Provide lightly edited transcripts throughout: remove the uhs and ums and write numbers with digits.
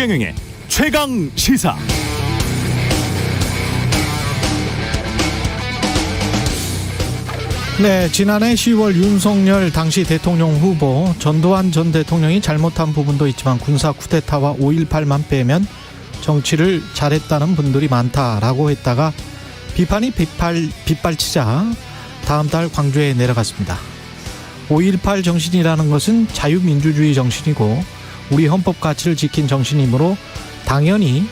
최경영의 최강 시사. 네, 지난해 10월 윤석열 당시 대통령 후보 전두환 전 대통령이 잘못한 부분도 있지만 군사 쿠데타와 5.18만 빼면 정치를 잘했다는 분들이 많다라고 했다가 비판이 빗발치자 다음 달 광주에 내려갔습니다. 5.18 정신이라는 것은 자유민주주의 정신이고 우리 헌법 가치를 지킨 정신이므로 당연히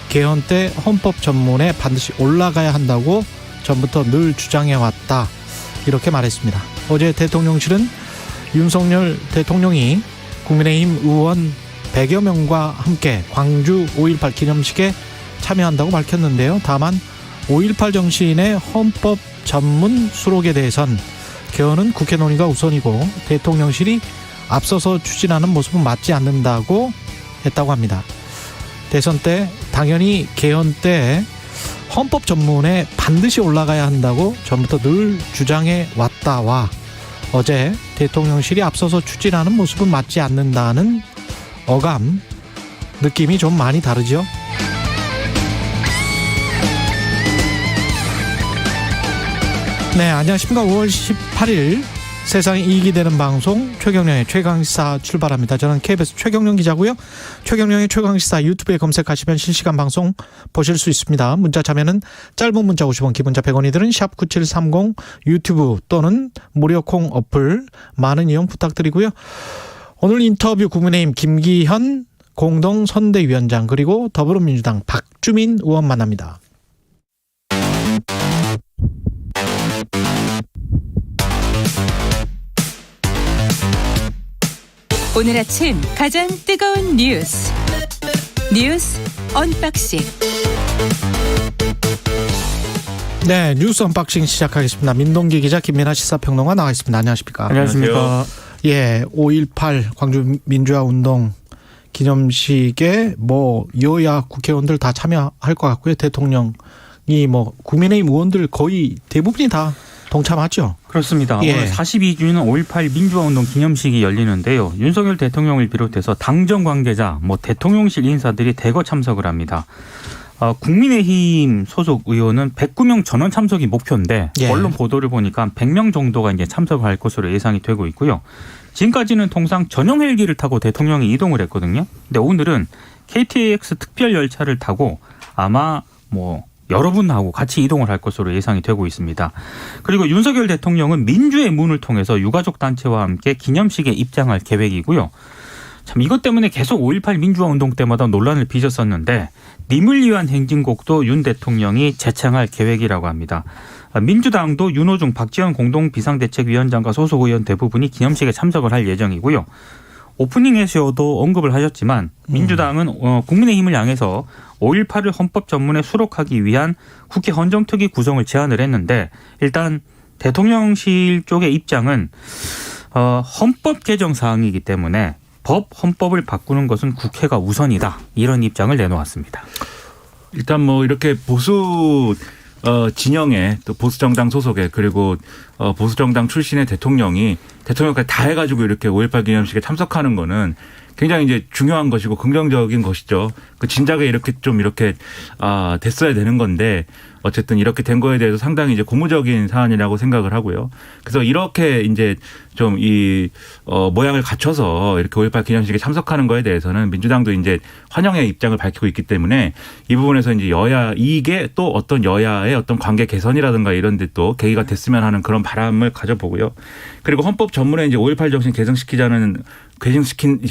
개헌 때 헌법 전문에 반드시 올라가야 한다고 전부터 늘 주장해왔다. 이렇게 말했습니다. 어제 대통령실은 윤석열 대통령이 국민의힘 의원 100여 명과 함께 광주 5.18 기념식에 참여한다고 밝혔는데요. 다만 5.18 정신의 헌법 전문 수록에 대해선 개헌은 국회 논의가 우선이고 대통령실이 앞서서 추진하는 모습은 맞지 않는다고 했다고 합니다. 대선 때 당연히 개헌 때 헌법 전문에 반드시 올라가야 한다고 전부터 늘 주장해 왔다와 어제 대통령실이 앞서서 추진하는 모습은 맞지 않는다는 어감, 느낌이 좀 많이 다르죠. 네, 안녕하십니까. 5월 18일 세상에 이익이 되는 방송 최경영의 최강시사 출발합니다. 저는 KBS 최경영 기자고요. 최경영의 최강시사 유튜브에 검색하시면 실시간 방송 보실 수 있습니다. 문자 참여는 짧은 문자 50원, 기본자 100원이 드는 샵 9730 유튜브 또는 무료 콩 어플 많은 이용 부탁드리고요. 오늘 인터뷰 국민의힘 김기현 공동선대위원장 그리고 더불어민주당 박주민 의원 만납니다. 오늘 아침 가장 뜨거운 뉴스 언박싱. 네, 뉴스 언박싱 시작하겠습니다. 민동기 기자, 김민아 시사평론가 나와 있습니다. 안녕하십니까? 안녕하십니까? 예, 5.18 광주 민주화 운동 기념식에 여야 국회의원들 다 참여할 것 같고요. 대통령이 국민의힘 의원들 거의 대부분이 다 동참하죠. 그렇습니다. 예. 오늘 42주년 5.18 민주화운동 기념식이 열리는데요. 윤석열 대통령을 비롯해서 당정 관계자, 대통령실 인사들이 대거 참석을 합니다. 국민의힘 소속 의원은 109명 전원 참석이 목표인데 예. 언론 보도를 보니까 한 100명 정도가 이제 참석할 것으로 예상이 되고 있고요. 지금까지는 통상 전용 헬기를 타고 대통령이 이동을 했거든요. 근데 오늘은 KTX 특별 열차를 타고 아마 여러분하고 같이 이동을 할 것으로 예상이 되고 있습니다. 그리고 윤석열 대통령은 민주의 문을 통해서 유가족 단체와 함께 기념식에 입장할 계획이고요. 참 이것 때문에 계속 5.18 민주화 운동 때마다 논란을 빚었었는데 님을 위한 행진곡도 윤 대통령이 재창할 계획이라고 합니다. 민주당도 윤호중, 박지원 공동 비상대책위원장과 소속 의원 대부분이 기념식에 참석을 할 예정이고요. 오프닝에서도 언급을 하셨지만 민주당은 국민의힘을 향해서 5.18을 헌법 전문에 수록하기 위한 국회 헌정특위 구성을 제안을 했는데 일단 대통령실 쪽의 입장은 헌법 개정 사항이기 때문에 헌법을 바꾸는 것은 국회가 우선이다. 이런 입장을 내놓았습니다. 일단 이렇게 보수 진영의 또 보수 정당 소속의 그리고 보수 정당 출신의 대통령이 대통령까지 다 해가지고 이렇게 5.18 기념식에 참석하는 거는 굉장히 이제 중요한 것이고 긍정적인 것이죠. 그 진작에 이렇게 됐어야 되는 건데 어쨌든 이렇게 된 거에 대해서 상당히 이제 고무적인 사안이라고 생각을 하고요. 그래서 이렇게 이제 좀 모양을 갖춰서 이렇게 5.18 기념식에 참석하는 거에 대해서는 민주당도 이제 환영의 입장을 밝히고 있기 때문에 이 부분에서 이제 이게 또 어떤 여야의 어떤 관계 개선이라든가 이런 데 또 계기가 됐으면 하는 그런 바람을 가져보고요. 그리고 헌법 전문에 이제 5.18 정신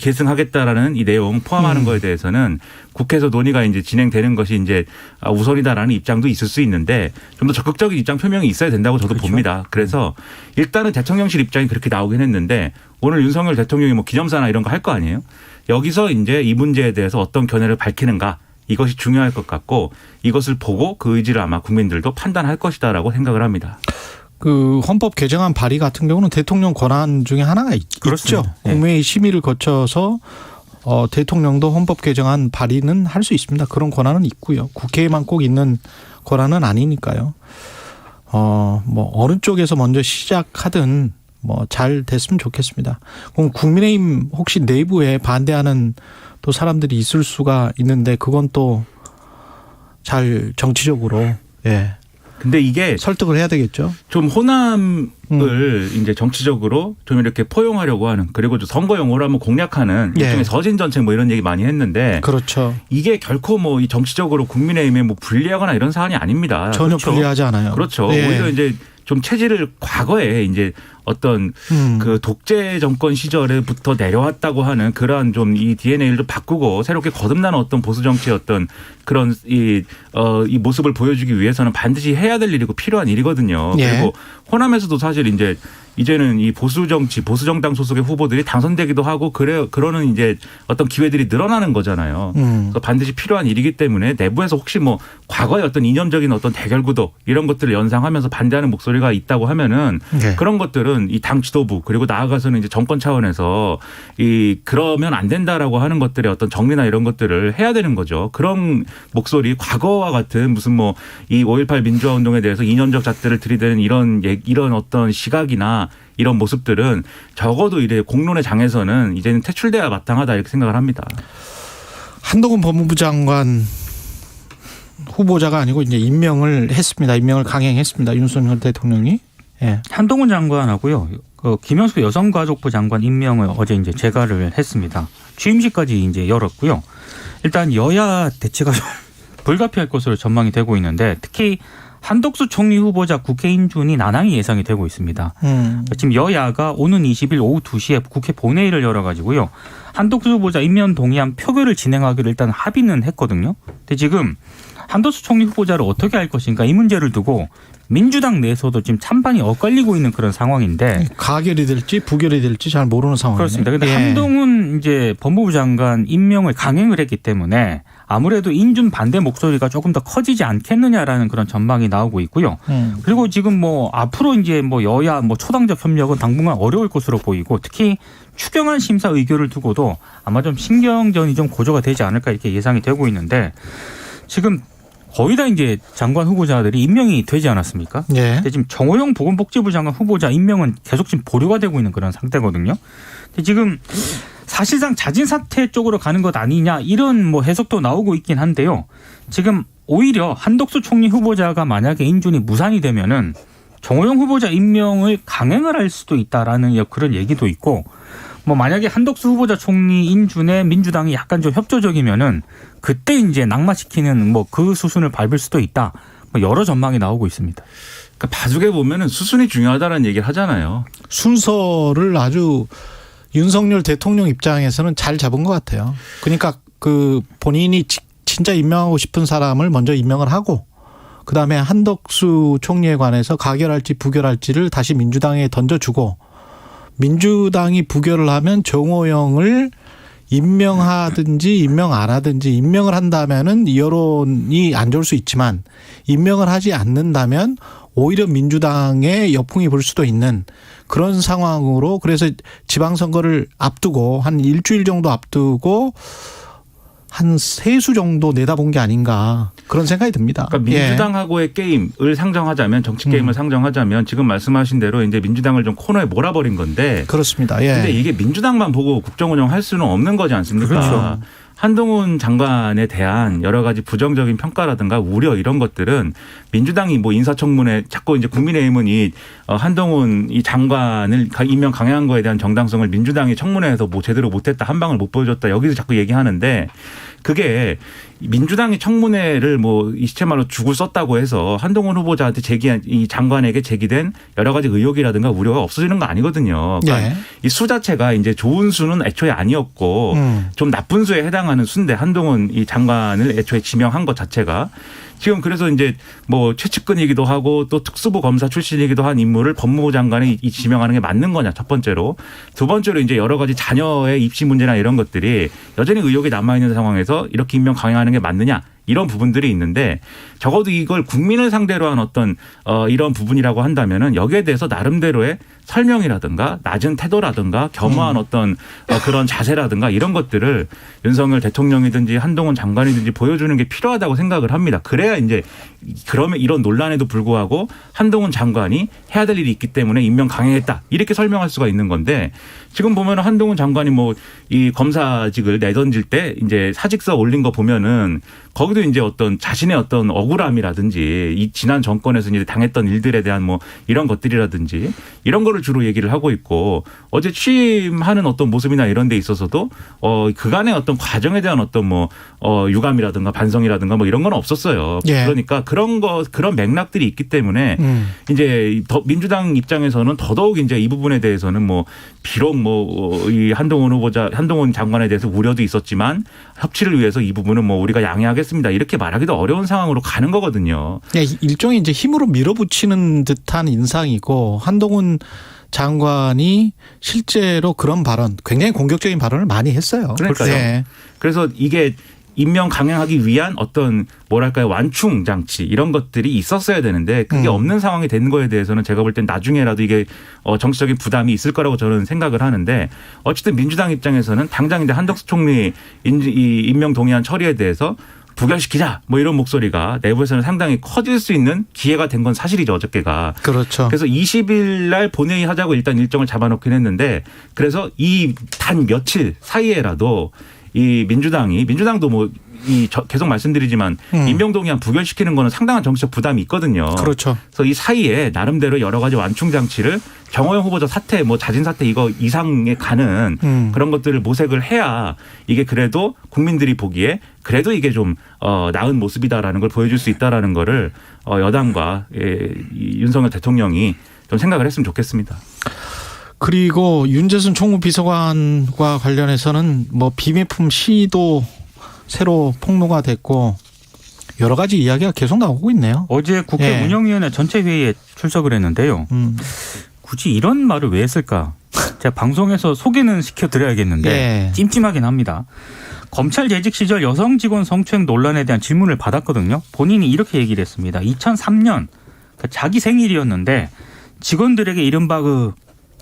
계승하겠다라는 이 내용 포함하는 거에 대해서는 국회에서 논의가 이제 진행되는 것이 이제 우선이다라는 입장도 있을 수 있는데 좀 더 적극적인 입장 표명이 있어야 된다고 저도 봅니다. 그래서 일단은 대통령실 입장이 그렇게 나오긴 했는데 오늘 윤석열 대통령이 기념사나 이런 거 할 거 아니에요? 여기서 이제 이 문제에 대해서 어떤 견해를 밝히는가 이것이 중요할 것 같고 이것을 보고 그 의지를 아마 국민들도 판단할 것이다라고 생각을 합니다. 그 헌법 개정안 발의 같은 경우는 대통령 권한 중에 하나가 있죠. 네. 국회의 심의를 거쳐서 대통령도 헌법 개정안 발의는 할 수 있습니다. 그런 권한은 있고요. 국회에만 꼭 있는 권한은 아니니까요. 어느 쪽에서 먼저 시작하든 잘 됐으면 좋겠습니다. 그럼 국민의힘 혹시 내부에 반대하는 또 사람들이 있을 수가 있는데 그건 또 잘 정치적으로 예. 근데 이게 설득을 해야 되겠죠. 좀 호남을 이제 정치적으로 좀 이렇게 포용하려고 하는 그리고 좀 선거용으로 한번 공략하는 예. 일종의 서진전책 뭐 이런 얘기 많이 했는데 그렇죠. 이게 결코 뭐 이 정치적으로 국민의힘에 뭐 불리하거나 이런 사안이 아닙니다. 전혀 그렇죠? 불리하지 않아요. 그렇죠. 예. 오히려 이제 좀 체질을 과거에 이제 어떤 그 독재 정권 시절에부터 내려왔다고 하는 그러한 좀 이 DNA를 좀 바꾸고 새롭게 거듭나는 어떤 보수 정치의 어떤 그런 이 모습을 보여주기 위해서는 반드시 해야 될 일이고 필요한 일이거든요. 예. 그리고 호남에서도 사실 이제는 이 보수 정치, 보수 정당 소속의 후보들이 당선되기도 하고 그러는 이제 어떤 기회들이 늘어나는 거잖아요. 그래서 반드시 필요한 일이기 때문에 내부에서 혹시 뭐 과거의 어떤 이념적인 어떤 대결 구도 이런 것들을 연상하면서 반대하는 목소리가 있다고 하면은 네. 그런 것들은 이 당 지도부 그리고 나아가서는 이제 정권 차원에서 그러면 안 된다라고 하는 것들의 어떤 정리나 이런 것들을 해야 되는 거죠. 그런 목소리 과거와 같은 무슨 뭐 이 5.18 민주화 운동에 대해서 이념적 잣대를 들이대는 이런 어떤 시각이나 이런 모습들은 적어도 이래 공론의 장에서는 이제는 퇴출돼야 마땅하다 이렇게 생각을 합니다. 한동훈 법무부 장관 후보자가 아니고 이제 임명을 했습니다. 임명을 강행했습니다. 윤석열 대통령이. 예. 한동훈 장관하고요. 김현수 여성가족부 장관 임명을 어제 이제 재가를 했습니다. 취임식까지 이제 열었고요. 일단 여야 대치가 좀 불가피할 것으로 전망이 되고 있는데 특히 한덕수 총리 후보자 국회 인준이 난항이 예상이 되고 있습니다. 지금 여야가 오는 20일 오후 2시에 국회 본회의를 열어가지고요. 한덕수 후보자 임명 동의안 표결을 진행하기로 일단 합의는 했거든요. 근데 지금 한덕수 총리 후보자를 어떻게 할 것인가 이 문제를 두고 민주당 내에서도 지금 찬반이 엇갈리고 있는 그런 상황인데 가결이 될지 부결이 될지 잘 모르는 상황이네요. 그렇습니다. 그런데 예. 한동훈 이제 법무부 장관 임명을 강행을 했기 때문에 아무래도 인준 반대 목소리가 조금 더 커지지 않겠느냐라는 그런 전망이 나오고 있고요. 그리고 지금 뭐 앞으로 이제 뭐 여야 뭐 초당적 협력은 당분간 어려울 것으로 보이고 특히 추경안 심사 의결을 두고도 아마 좀 신경전이 좀 고조가 되지 않을까 이렇게 예상이 되고 있는데 지금 거의 다 이제 장관 후보자들이 임명이 되지 않았습니까? 예. 근데 지금 정호영 보건복지부 장관 후보자 임명은 계속 지금 보류가 되고 있는 그런 상태거든요. 근데 지금 사실상 자진 사퇴 쪽으로 가는 것 아니냐 이런 뭐 해석도 나오고 있긴 한데요. 지금 오히려 한덕수 총리 후보자가 만약에 인준이 무산이 되면은 정호영 후보자 임명을 강행을 할 수도 있다라는 그런 얘기도 있고 뭐 만약에 한덕수 후보자 총리 인준에 민주당이 약간 좀 협조적이면은 그때 이제 낙마시키는 뭐 그 수순을 밟을 수도 있다. 뭐 여러 전망이 나오고 있습니다. 그러니까 바둑에 보면은 수순이 중요하다는 얘기를 하잖아요. 순서를 아주 윤석열 대통령 입장에서는 잘 잡은 것 같아요. 그러니까 그 본인이 진짜 임명하고 싶은 사람을 먼저 임명을 하고 그다음에 한덕수 총리에 관해서 가결할지 부결할지를 다시 민주당에 던져주고 민주당이 부결을 하면 정호영을 임명하든지 임명 안 하든지 임명을 한다면은 여론이 안 좋을 수 있지만 임명을 하지 않는다면 오히려 민주당의 역풍이 불 수도 있는 그런 상황으로 그래서 지방선거를 앞두고 한 일주일 정도 앞두고 한 3수 정도 내다본 게 아닌가 그런 생각이 듭니다. 그러니까 민주당하고의 게임을 상정하자면 정치 게임을 상정하자면 지금 말씀하신 대로 이제 민주당을 좀 코너에 몰아버린 건데 그렇습니다. 예. 근데 이게 민주당만 보고 국정 운영할 수는 없는 거지 않습니까? 그렇죠. 한동훈 장관에 대한 여러 가지 부정적인 평가라든가 우려 이런 것들은 민주당이 뭐 인사청문회 자꾸 이제 국민의힘은 이 한동훈 이 장관을 임명 강행한 거에 대한 정당성을 민주당이 청문회에서 뭐 제대로 못했다 한 방을 못 보여줬다 여기서 자꾸 얘기하는데 그게 민주당이 청문회를 뭐 이 시체말로 죽을 썼다고 해서 한동훈 후보자한테 제기한 이 장관에게 제기된 여러 가지 의혹이라든가 우려가 없어지는 거 아니거든요. 그러니까 네. 이 수 자체가 이제 좋은 수는 애초에 아니었고 좀 나쁜 수에 해당하는 수인데 한동훈 이 장관을 애초에 지명한 것 자체가 지금 그래서 이제 뭐 최측근이기도 하고 또 특수부 검사 출신이기도 한 인물을 법무부 장관이 지명하는 게 맞는 거냐 첫 번째로 두 번째로 이제 여러 가지 자녀의 입시 문제나 이런 것들이 여전히 의혹이 남아있는 상황에서 이렇게 임명 강행하는 게 맞느냐 이런 부분들이 있는데 적어도 이걸 국민을 상대로 한 어떤 이런 부분이라고 한다면은 여기에 대해서 나름대로의 설명이라든가 낮은 태도라든가 겸허한 어떤 그런 자세라든가 이런 것들을 윤석열 대통령이든지 한동훈 장관이든지 보여주는 게 필요하다고 생각을 합니다. 그래야 이제 그러면 이런 논란에도 불구하고 한동훈 장관이 해야 될 일이 있기 때문에 임명 강행했다 이렇게 설명할 수가 있는 건데 지금 보면 한동훈 장관이 뭐 이 검사직을 내던질 때 이제 사직서 올린 거 보면은 거기도 이제 어떤 자신의 어떤 억울함이라든지 이 지난 정권에서 이제 당했던 일들에 대한 뭐 이런 것들이라든지 이런 거를 주로 얘기를 하고 있고 어제 취임하는 어떤 모습이나 이런 데 있어서도 그간의 어떤 과정에 대한 어떤 뭐 유감이라든가 반성이라든가 뭐 이런 건 없었어요. 예. 그러니까 그런 맥락들이 있기 때문에 이제 민주당 입장에서는 더더욱 이제 이 부분에 대해서는 뭐 비록 뭐 이 한동훈 장관에 대해서 우려도 있었지만 협치를 위해서 이 부분은 뭐 우리가 양해하겠습니다. 이렇게 말하기도 어려운 상황으로 가는 거거든요. 네, 일종의 이제 힘으로 밀어붙이는 듯한 인상이고 한동훈 장관이 실제로 그런 발언, 굉장히 공격적인 발언을 많이 했어요. 그러니까요. 네. 그래서 이게 임명 강행하기 위한 어떤 뭐랄까요 완충 장치 이런 것들이 있었어야 되는데 그게 없는 상황이 된 거에 대해서는 제가 볼 땐 나중에라도 이게 정치적인 부담이 있을 거라고 저는 생각을 하는데 어쨌든 민주당 입장에서는 당장 이제 한덕수 총리 이 임명 동의안 처리에 대해서 부결시키자 뭐 이런 목소리가 내부에서는 상당히 커질 수 있는 기회가 된 건 사실이죠 어저께가. 그렇죠. 그래서 20일 날 본회의 하자고 일단 일정을 잡아놓긴 했는데 그래서 이 단 며칠 사이에라도 이 민주당도 뭐 계속 말씀드리지만 임명동의안 부결시키는 거는 상당한 정치적 부담이 있거든요. 그렇죠. 그래서 이 사이에 나름대로 여러 가지 완충 장치를 정호영 후보자 사퇴, 뭐 자진 사퇴 이거 이상에 가는 그런 것들을 모색을 해야 이게 그래도 국민들이 보기에 그래도 이게 좀 나은 모습이다라는 걸 보여줄 수 있다라는 거를 여당과 이 윤석열 대통령이 좀 생각을 했으면 좋겠습니다. 그리고 윤재순 총무비서관과 관련해서는 뭐 비매품 시도 새로 폭로가 됐고 여러 가지 이야기가 계속 나오고 있네요. 어제 국회 예. 운영위원회 전체 회의에 출석을 했는데요. 굳이 이런 말을 왜 했을까? 제가 방송에서 소개는 시켜드려야겠는데 예. 찜찜하긴 합니다. 검찰 재직 시절 여성 직원 성추행 논란에 대한 질문을 받았거든요. 본인이 이렇게 얘기를 했습니다. 2003년 자기 생일이었는데 직원들에게 이른바 그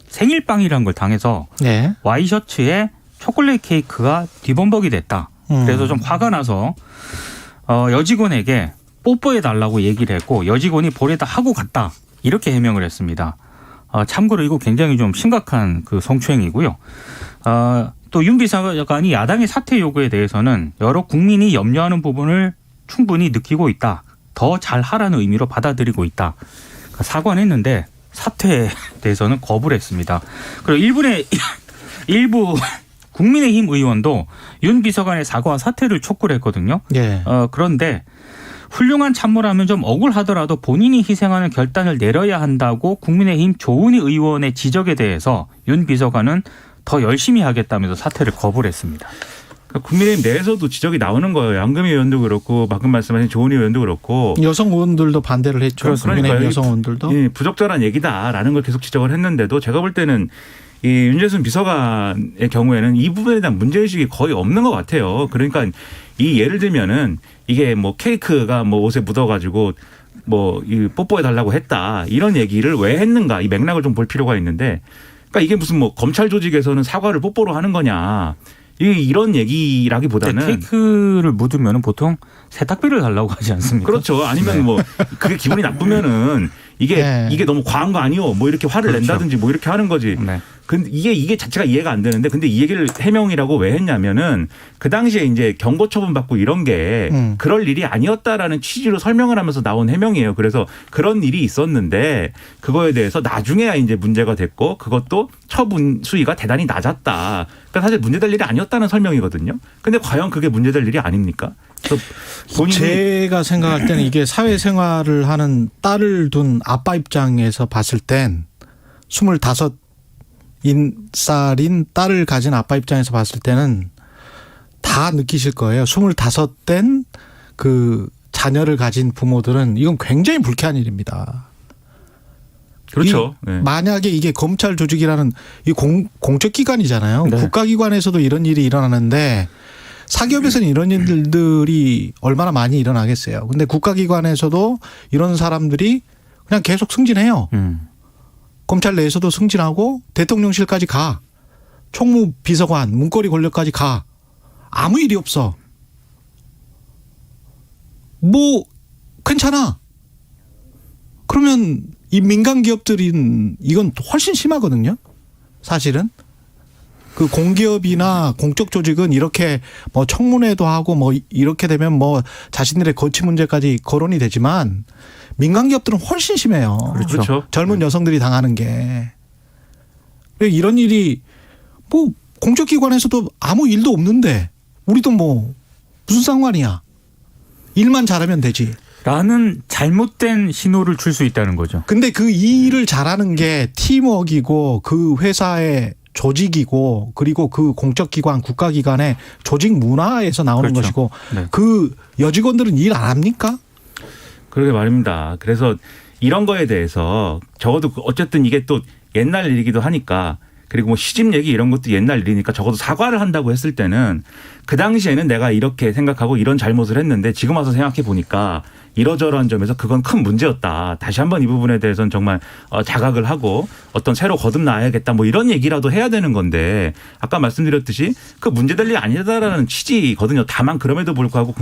생일빵이라는 걸 당해서 네. 와이셔츠에 초콜릿 케이크가 뒤범벅이 됐다. 그래서 좀 화가 나서 여직원에게 뽀뽀해달라고 얘기를 했고 여직원이 볼에다 하고 갔다. 이렇게 해명을 했습니다. 참고로 이거 굉장히 좀 심각한 그 성추행이고요. 또 윤 비서관이 야당의 사퇴 요구에 대해서는 여러 국민이 염려하는 부분을 충분히 느끼고 있다. 더 잘하라는 의미로 받아들이고 있다. 사과는 했는데 사퇴에 대해서는 거부를 했습니다. 그리고 일부 국민의힘 의원도 윤 비서관의 사과와 사퇴를 촉구를 했거든요. 예. 그런데 훌륭한 참모라면 좀 억울하더라도 본인이 희생하는 결단을 내려야 한다고 국민의힘 조은희 의원의 지적에 대해서 윤 비서관은 더 열심히 하겠다면서 사퇴를 거부를 했습니다. 국민의힘 내에서도 지적이 나오는 거예요. 양금희 의원도 그렇고 방금 말씀하신 조은희 의원도 그렇고. 여성 의원들도 반대를 했죠. 그러니까 여성 의원들도. 부적절한 얘기다라는 걸 계속 지적을 했는데도 제가 볼 때는 이 윤재순 비서관의 경우에는 이 부분에 대한 문제의식이 거의 없는 것 같아요. 그러니까 이 예를 들면은 이게 뭐 케이크가 뭐 옷에 묻어가지고 뭐 이 뽀뽀해달라고 했다. 이런 얘기를 왜 했는가. 이 맥락을 좀 볼 필요가 있는데 그러니까 이게 무슨 뭐 검찰 조직에서는 사과를 뽀뽀로 하는 거냐. 이런 얘기라기보다는 케이크를 묻으면 보통 세탁비를 달라고 하지 않습니까? 그렇죠. 아니면 뭐 그게 기분이 나쁘면은 이게 너무 과한 거 아니요? 뭐 이렇게 화를 그렇죠. 낸다든지 뭐 이렇게 하는 거지. 네. 근데 이게 자체가 이해가 안 되는데 근데 이 얘기를 해명이라고 왜 했냐면은 그 당시에 이제 경고 처분 받고 이런 게 그럴 일이 아니었다라는 취지로 설명을 하면서 나온 해명이에요. 그래서 그런 일이 있었는데 그거에 대해서 나중에야 이제 문제가 됐고 그것도 처분 수위가 대단히 낮았다. 그러니까 사실 문제될 일이 아니었다는 설명이거든요. 근데 과연 그게 문제될 일이 아닙니까? 제가 생각할 때는 이게 사회생활을 하는 딸을 둔 아빠 입장에서 봤을 땐 25살인 딸을 가진 아빠 입장에서 봤을 때는 다 느끼실 거예요. 25된 그 자녀를 가진 부모들은 이건 굉장히 불쾌한 일입니다. 그렇죠. 네. 만약에 이게 검찰 조직이라는 이 공적 기관이잖아요. 네. 국가기관에서도 이런 일이 일어나는데 사기업에서는 이런 일들이 얼마나 많이 일어나겠어요. 근데 국가기관에서도 이런 사람들이 그냥 계속 승진해요. 검찰 내에서도 승진하고 대통령실까지 가. 총무비서관, 문고리 권력까지 가. 아무 일이 없어. 뭐 괜찮아. 그러면 이 민간 기업들은 이건 훨씬 심하거든요. 사실은. 그 공기업이나 공적 조직은 이렇게 뭐 청문회도 하고 뭐 이렇게 되면 뭐 자신들의 거취 문제까지 거론이 되지만 민간 기업들은 훨씬 심해요. 그렇죠. 젊은 여성들이 당하는 게. 이런 일이 뭐 공적 기관에서도 아무 일도 없는데 우리도 뭐 무슨 상관이야. 일만 잘하면 되지. 라는 잘못된 신호를 줄 수 있다는 거죠. 근데 그 일을 잘하는 게 팀워크이고 그 회사의 조직이고 그리고 그 공적기관 국가기관의 조직 문화에서 나오는 그렇죠. 것이고 네. 그 여직원들은 일 안 합니까? 그러게 말입니다. 그래서 이런 거에 대해서 적어도 어쨌든 이게 또 옛날 일이기도 하니까 그리고 뭐 시집 얘기 이런 것도 옛날 일이니까 적어도 사과를 한다고 했을 때는 그 당시에는 내가 이렇게 생각하고 이런 잘못을 했는데 지금 와서 생각해 보니까 이러저러한 점에서 그건 큰 문제였다. 다시 한번 이 부분에 대해서는 정말 자각을 하고 어떤 새로 거듭나야겠다. 뭐 이런 얘기라도 해야 되는 건데 아까 말씀드렸듯이 그 문제될 일이 아니다라는 취지거든요. 다만 그럼에도 불구하고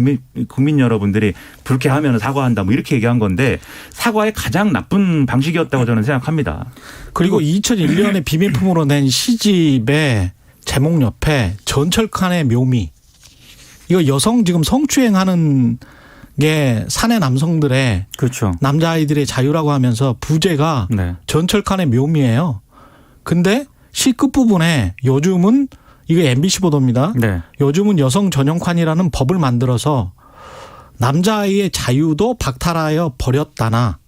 국민 여러분들이 불쾌하면 사과한다. 뭐 이렇게 얘기한 건데 사과의 가장 나쁜 방식이었다고 저는 생각합니다. 그리고 2001년에 비밀품으로 낸 시집의 제목 옆에 전철칸의 묘미. 이거 여성 지금 성추행하는 게 사내 남성들의 그렇죠. 남자아이들의 자유라고 하면서 부제가 네. 전철칸의 묘미예요. 근데 시 끝부분에 요즘은 이게 MBC 보도입니다. 네. 요즘은 여성 전용칸이라는 법을 만들어서 남자아이의 자유도 박탈하여 버렸다나.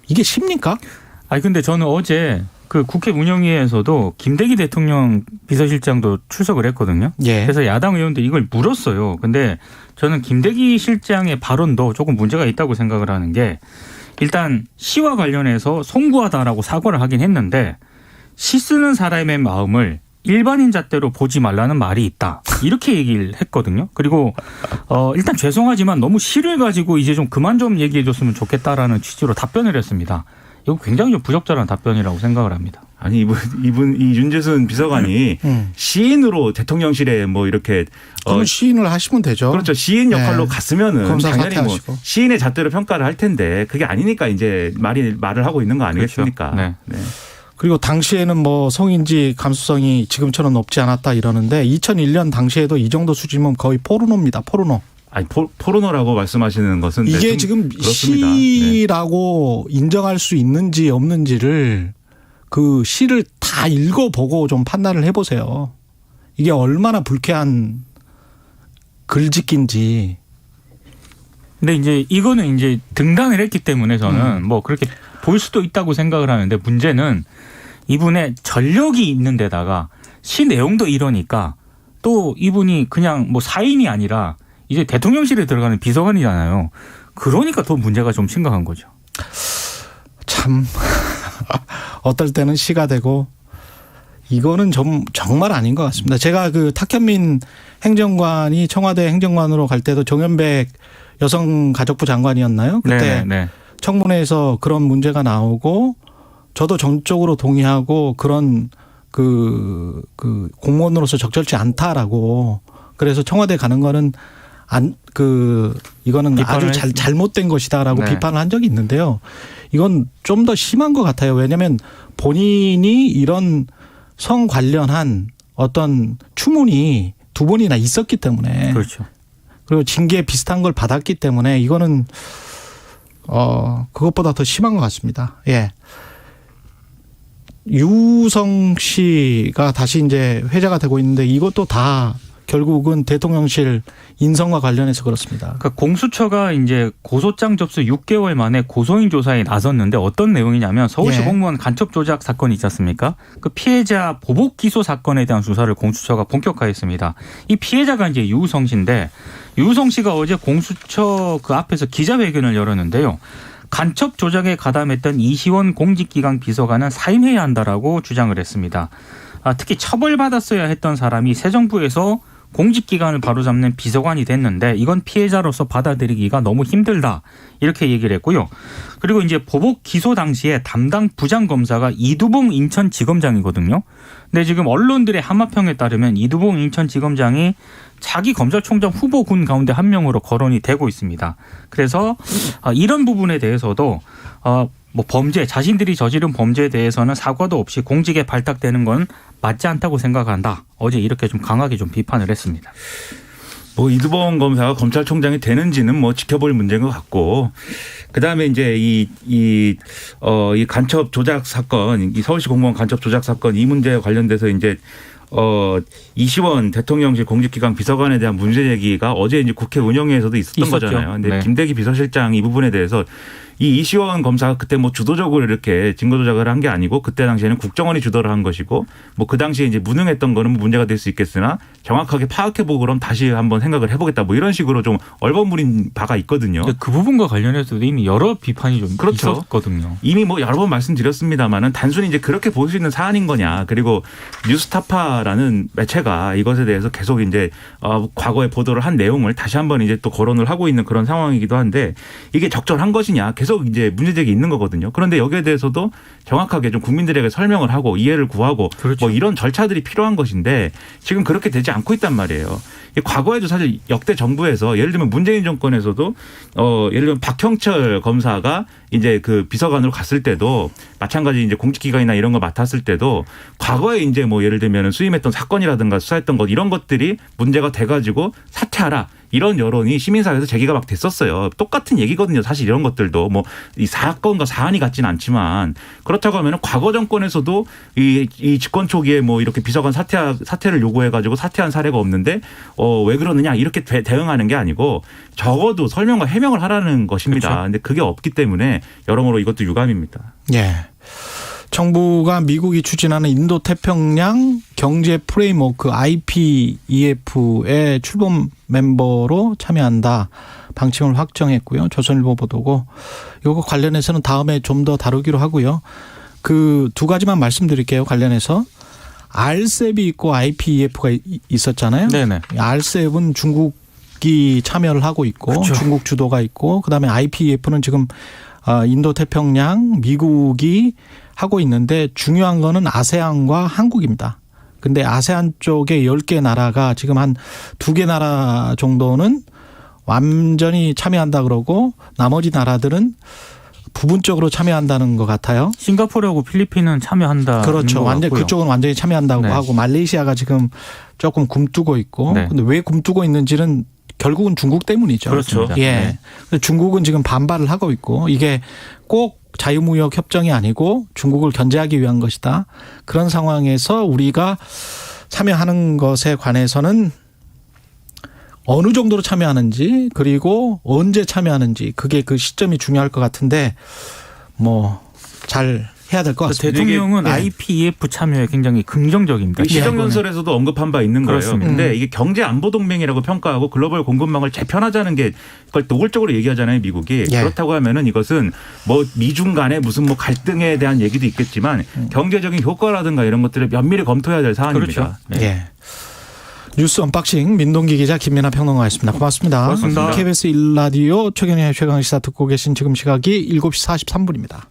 이게 쉽니까? 아니 근데 저는 어제 그 국회 운영위에서도 김대기 대통령 비서실장도 출석을 했거든요. 예. 그래서 야당 의원들이 이걸 물었어요. 근데 저는 김대기 실장의 발언도 조금 문제가 있다고 생각을 하는 게 일단 시와 관련해서 송구하다라고 사과를 하긴 했는데 시 쓰는 사람의 마음을 일반인 잣대로 보지 말라는 말이 있다. 이렇게 얘기를 했거든요. 그리고 일단 죄송하지만 너무 시를 가지고 이제 좀 그만 좀 얘기해 줬으면 좋겠다라는 취지로 답변을 했습니다. 이거 굉장히 좀 부적절한 답변이라고 생각을 합니다. 아니 이 윤재순 비서관이 시인으로 대통령실에 뭐 이렇게 그럼 시인을 하시면 되죠. 그렇죠. 시인 역할로 네. 갔으면은 검사 당연히 뭐 사퇴하시고. 시인의 잣대로 평가를 할 텐데 그게 아니니까 이제 말을 하고 있는 거 아니겠습니까? 그렇죠. 네. 네. 그리고 당시에는 뭐 성인지 감수성이 지금처럼 높지 않았다 이러는데 2001년 당시에도 이 정도 수준이면 거의 포르노입니다. 포르노. 아니 포르노라고 말씀하시는 것은 이게 네, 지금 그렇습니다. 시라고 인정할 수 있는지 없는지를 그 시를 다 읽어보고 좀 판단을 해보세요. 이게 얼마나 불쾌한 글짓기인지. 근데 이제 이거는 이제 등단을 했기 때문에 저는 뭐 그렇게 볼 수도 있다고 생각을 하는데 문제는 이분의 전력이 있는 데다가 시 내용도 이러니까 또 이분이 그냥 뭐 사인이 아니라 이제 대통령실에 들어가는 비서관이잖아요. 그러니까 더 문제가 좀 심각한 거죠. 참 어떨 때는 시가 되고 이거는 정말 아닌 것 같습니다. 제가 그 탁현민 행정관이 청와대 행정관으로 갈 때도 정연백 여성가족부 장관이었나요? 그때 네. 청문회에서 그런 문제가 나오고 저도 전적으로 동의하고 그런 그 공무원으로서 적절치 않다라고 그래서 청와대 가는 거는 이거는 아주 잘못된 것이다라고 네. 비판을 한 적이 있는데요. 이건 좀 더 심한 것 같아요. 왜냐하면 본인이 이런 성 관련한 어떤 추문이 2번이나 있었기 때문에 그렇죠. 그리고 징계 비슷한 걸 받았기 때문에 이거는 그것보다 더 심한 것 같습니다. 예. 유성 씨가 다시 이제 회자가 되고 있는데 이것도 다 결국은 대통령실 인선과 관련해서 그렇습니다. 그러니까 공수처가 이제 고소장 접수 6개월 만에 고소인 조사에 나섰는데 어떤 내용이냐면 서울시 예. 공무원 간첩 조작 사건이 있지 않습니까? 그 피해자 보복 기소 사건에 대한 수사를 공수처가 본격화했습니다. 이 피해자가 이제 유우성 씨인데 유우성 씨가 어제 공수처 그 앞에서 기자회견을 열었는데요. 간첩 조작에 가담했던 이시원 공직기강 비서관은 사임해야 한다라고 주장을 했습니다. 특히 처벌받았어야 했던 사람이 새 정부에서 공직기관을 바로잡는 비서관이 됐는데 이건 피해자로서 받아들이기가 너무 힘들다 이렇게 얘기를 했고요. 그리고 이제 보복 기소 당시에 담당 부장검사가 이두봉 인천지검장이거든요. 근데 지금 언론들의 함화평에 따르면 이두봉 인천지검장이 자기 검찰총장 후보군 가운데 한 명으로 거론이 되고 있습니다. 그래서 이런 부분에 대해서도 뭐 범죄, 자신들이 저지른 범죄에 대해서는 사과도 없이 공직에 발탁되는 건 맞지 않다고 생각한다. 어제 이렇게 좀 강하게 좀 비판을 했습니다. 뭐 이두봉 검사가 검찰총장이 되는지는 뭐 지켜볼 문제인 것 같고, 그 다음에 이제 이 간첩 조작 사건, 이 서울시 공무원 간첩 조작 사건 이 문제에 관련돼서 이제 이시원 대통령실 공직기강 비서관에 대한 문제 제기가 어제 이제 국회 운영위에서도 있었던 거잖아요. 근데 네. 김대기 비서실장 이 부분에 대해서 이 이시원 검사가 그때 뭐 주도적으로 이렇게 증거 조작을 한 게 아니고 그때 당시에는 국정원이 주도를 한 것이고 뭐 그 당시에 이제 무능했던 거는 문제가 될 수 있겠으나 정확하게 파악해보고 그럼 다시 한번 생각을 해보겠다 뭐 이런 식으로 좀 얼버무린 바가 있거든요. 그 부분과 관련해서도 이미 여러 비판이 좀 그렇죠. 있었거든요. 이미 뭐 여러 번 말씀드렸습니다만은 단순히 이제 그렇게 볼 수 있는 사안인 거냐. 그리고 뉴스타파라는 매체가 이것에 대해서 계속 이제 과거에 보도를 한 내용을 다시 한번 이제 또 거론을 하고 있는 그런 상황이기도 한데 이게 적절한 것이냐. 계속 이제 문제제기 있는 거거든요. 그런데 여기에 대해서도 정확하게 좀 국민들에게 설명을 하고 이해를 구하고 그렇죠. 뭐 이런 절차들이 필요한 것인데 지금 그렇게 되지 않고 있단 말이에요. 과거에도 사실 역대 정부에서 예를 들면 문재인 정권에서도 예를 들면 박형철 검사가 이제 그 비서관으로 갔을 때도 마찬가지 이제 공직기관이나 이런 거 맡았을 때도 과거에 이제 뭐 예를 들면 수임했던 사건이라든가 수사했던 것 이런 것들이 문제가 돼가지고 사퇴하라. 이런 여론이 시민사회에서 제기가 막 됐었어요. 똑같은 얘기거든요. 사실 이런 것들도 뭐 이 사건과 사안이 같지는 않지만 그렇다고 하면 과거 정권에서도 이 집권 초기에 뭐 이렇게 비서관 사퇴를 요구해가지고 사퇴한 사례가 없는데 왜 그러느냐 이렇게 대응하는 게 아니고 적어도 설명과 해명을 하라는 것입니다. 그렇죠. 근데 그게 없기 때문에 여러모로 이것도 유감입니다. 예. 정부가 미국이 추진하는 인도태평양 경제 프레임워크 IPEF의 출범 멤버로 참여한다. 방침을 확정했고요. 조선일보 보도고. 이거 관련해서는 다음에 좀 더 다루기로 하고요. 그 두 가지만 말씀드릴게요. 관련해서. RCEP이 있고 IPEF가 있었잖아요. 네네. RCEP은 중국이 참여를 하고 있고 그렇죠. 중국 주도가 있고 그다음에 IPEF는 지금 인도태평양 미국이 하고 있는데 중요한 거는 아세안과 한국입니다. 근데 아세안 쪽에 10개 나라가 지금 한 2개 나라 정도는 완전히 참여한다 그러고 나머지 나라들은 부분적으로 참여한다는 것 같아요. 싱가포르하고 필리핀은 참여한다. 그렇죠. 완전 그쪽은 완전히 참여한다고 네. 하고 말레이시아가 지금 조금 굼뜨고 있고 네. 근데 왜 굼뜨고 있는지는 결국은 중국 때문이죠. 그렇습니다. 예. 네. 중국은 지금 반발을 하고 있고 이게 꼭 자유무역 협정이 아니고 중국을 견제하기 위한 것이다. 그런 상황에서 우리가 참여하는 것에 관해서는 어느 정도로 참여하는지 그리고 언제 참여하는지 그게 그 시점이 중요할 것 같은데 뭐 잘 해야 될 것 같습니다. 대통령은 예. IPEF 참여에 굉장히 긍정적입니다. 시정연설에서도 언급한 바 있는 거예요. 그렇습니다. 그런데 이게 경제안보동맹이라고 평가하고 글로벌 공급망을 재편하자는 게 그걸 노골적으로 얘기하잖아요, 미국이. 예. 그렇다고 하면은 이것은 뭐 미중 간의 무슨 뭐 갈등에 대한 얘기도 있겠지만 경제적인 효과라든가 이런 것들을 면밀히 검토해야 될 사안입니다. 그렇죠. 네. 예. 뉴스 언박싱 민동기 기자 김민아 평론가였습니다. 고맙습니다. 고맙습니다. KBS 1라디오 최경영의 최강시사 듣고 계신 지금 시각이 7시 43분입니다.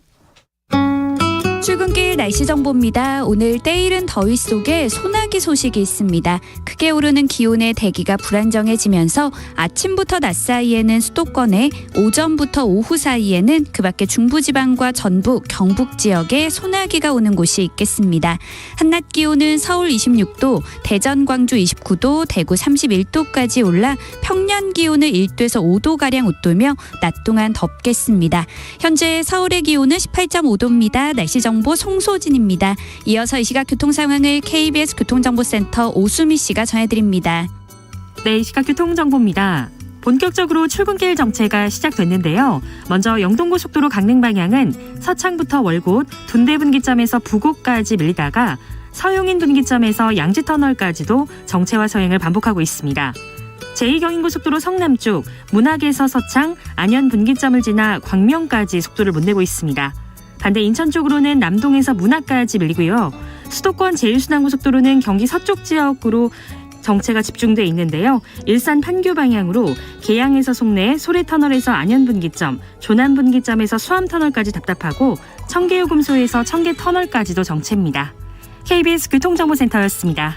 출근길 날씨 정보입니다. 오늘 때이른 더위 속에 소나기 소식이 있습니다. 크게 오르는 기온의 대기가 불안정해지면서 아침부터 낮 사이에는 수도권에 오전부터 오후 사이에는 그밖에 중부지방과 전북, 경북 지역에 소나기가 오는 곳이 있겠습니다. 한낮 기온은 서울 26도, 대전, 광주 29도, 대구 31도까지 올라 평년 기온을 1도에서 5도가량 웃돌며 낮 동안 덥겠습니다. 현재 서울의 기온은 18.5도입니다. 날씨 정보 송소진입니다. 이어서 이 시각 교통 상황을 KBS 교통정보센터 오수미 씨가 전해드립니다. 네, 이 시각 교통정보입니다. 본격적으로 출근길 정체가 시작됐는데요. 먼저 영동고속도로 강릉 방향은 서창부터 월곶, 둔대분기점에서 부곡까지 밀리다가 서용인 분기점에서 양지터널까지도 정체와 서행을 반복하고 있습니다. 제2경인고속도로 성남 쪽 문학에서 서창, 안현 분기점을 지나 광명까지 속도를 못 내고 있습니다. 반대 인천 쪽으로는 남동에서 문학까지 밀리고요. 수도권 제1순환고속도로는 경기 서쪽 지역으로 정체가 집중돼 있는데요. 일산 판교 방향으로 계양에서 송내, 소래터널에서 안현분기점, 조남분기점에서 수암터널까지 답답하고 청계요금소에서 청계터널까지도 정체입니다. KBS 교통정보센터였습니다.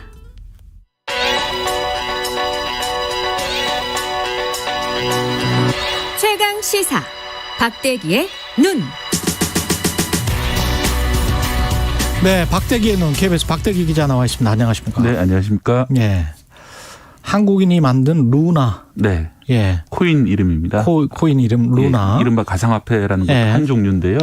최강 시사 박대기의 눈. 네, 박대기의 눈 KBS 박대기 기자 나와 있습니다. 안녕하십니까? 네, 안녕하십니까? 예. 한국인이 만든 루나. 네. 예. 코인 이름입니다. 코인 이름 루나. 예, 이른바 가상화폐라는 것 예. 한 종류인데요.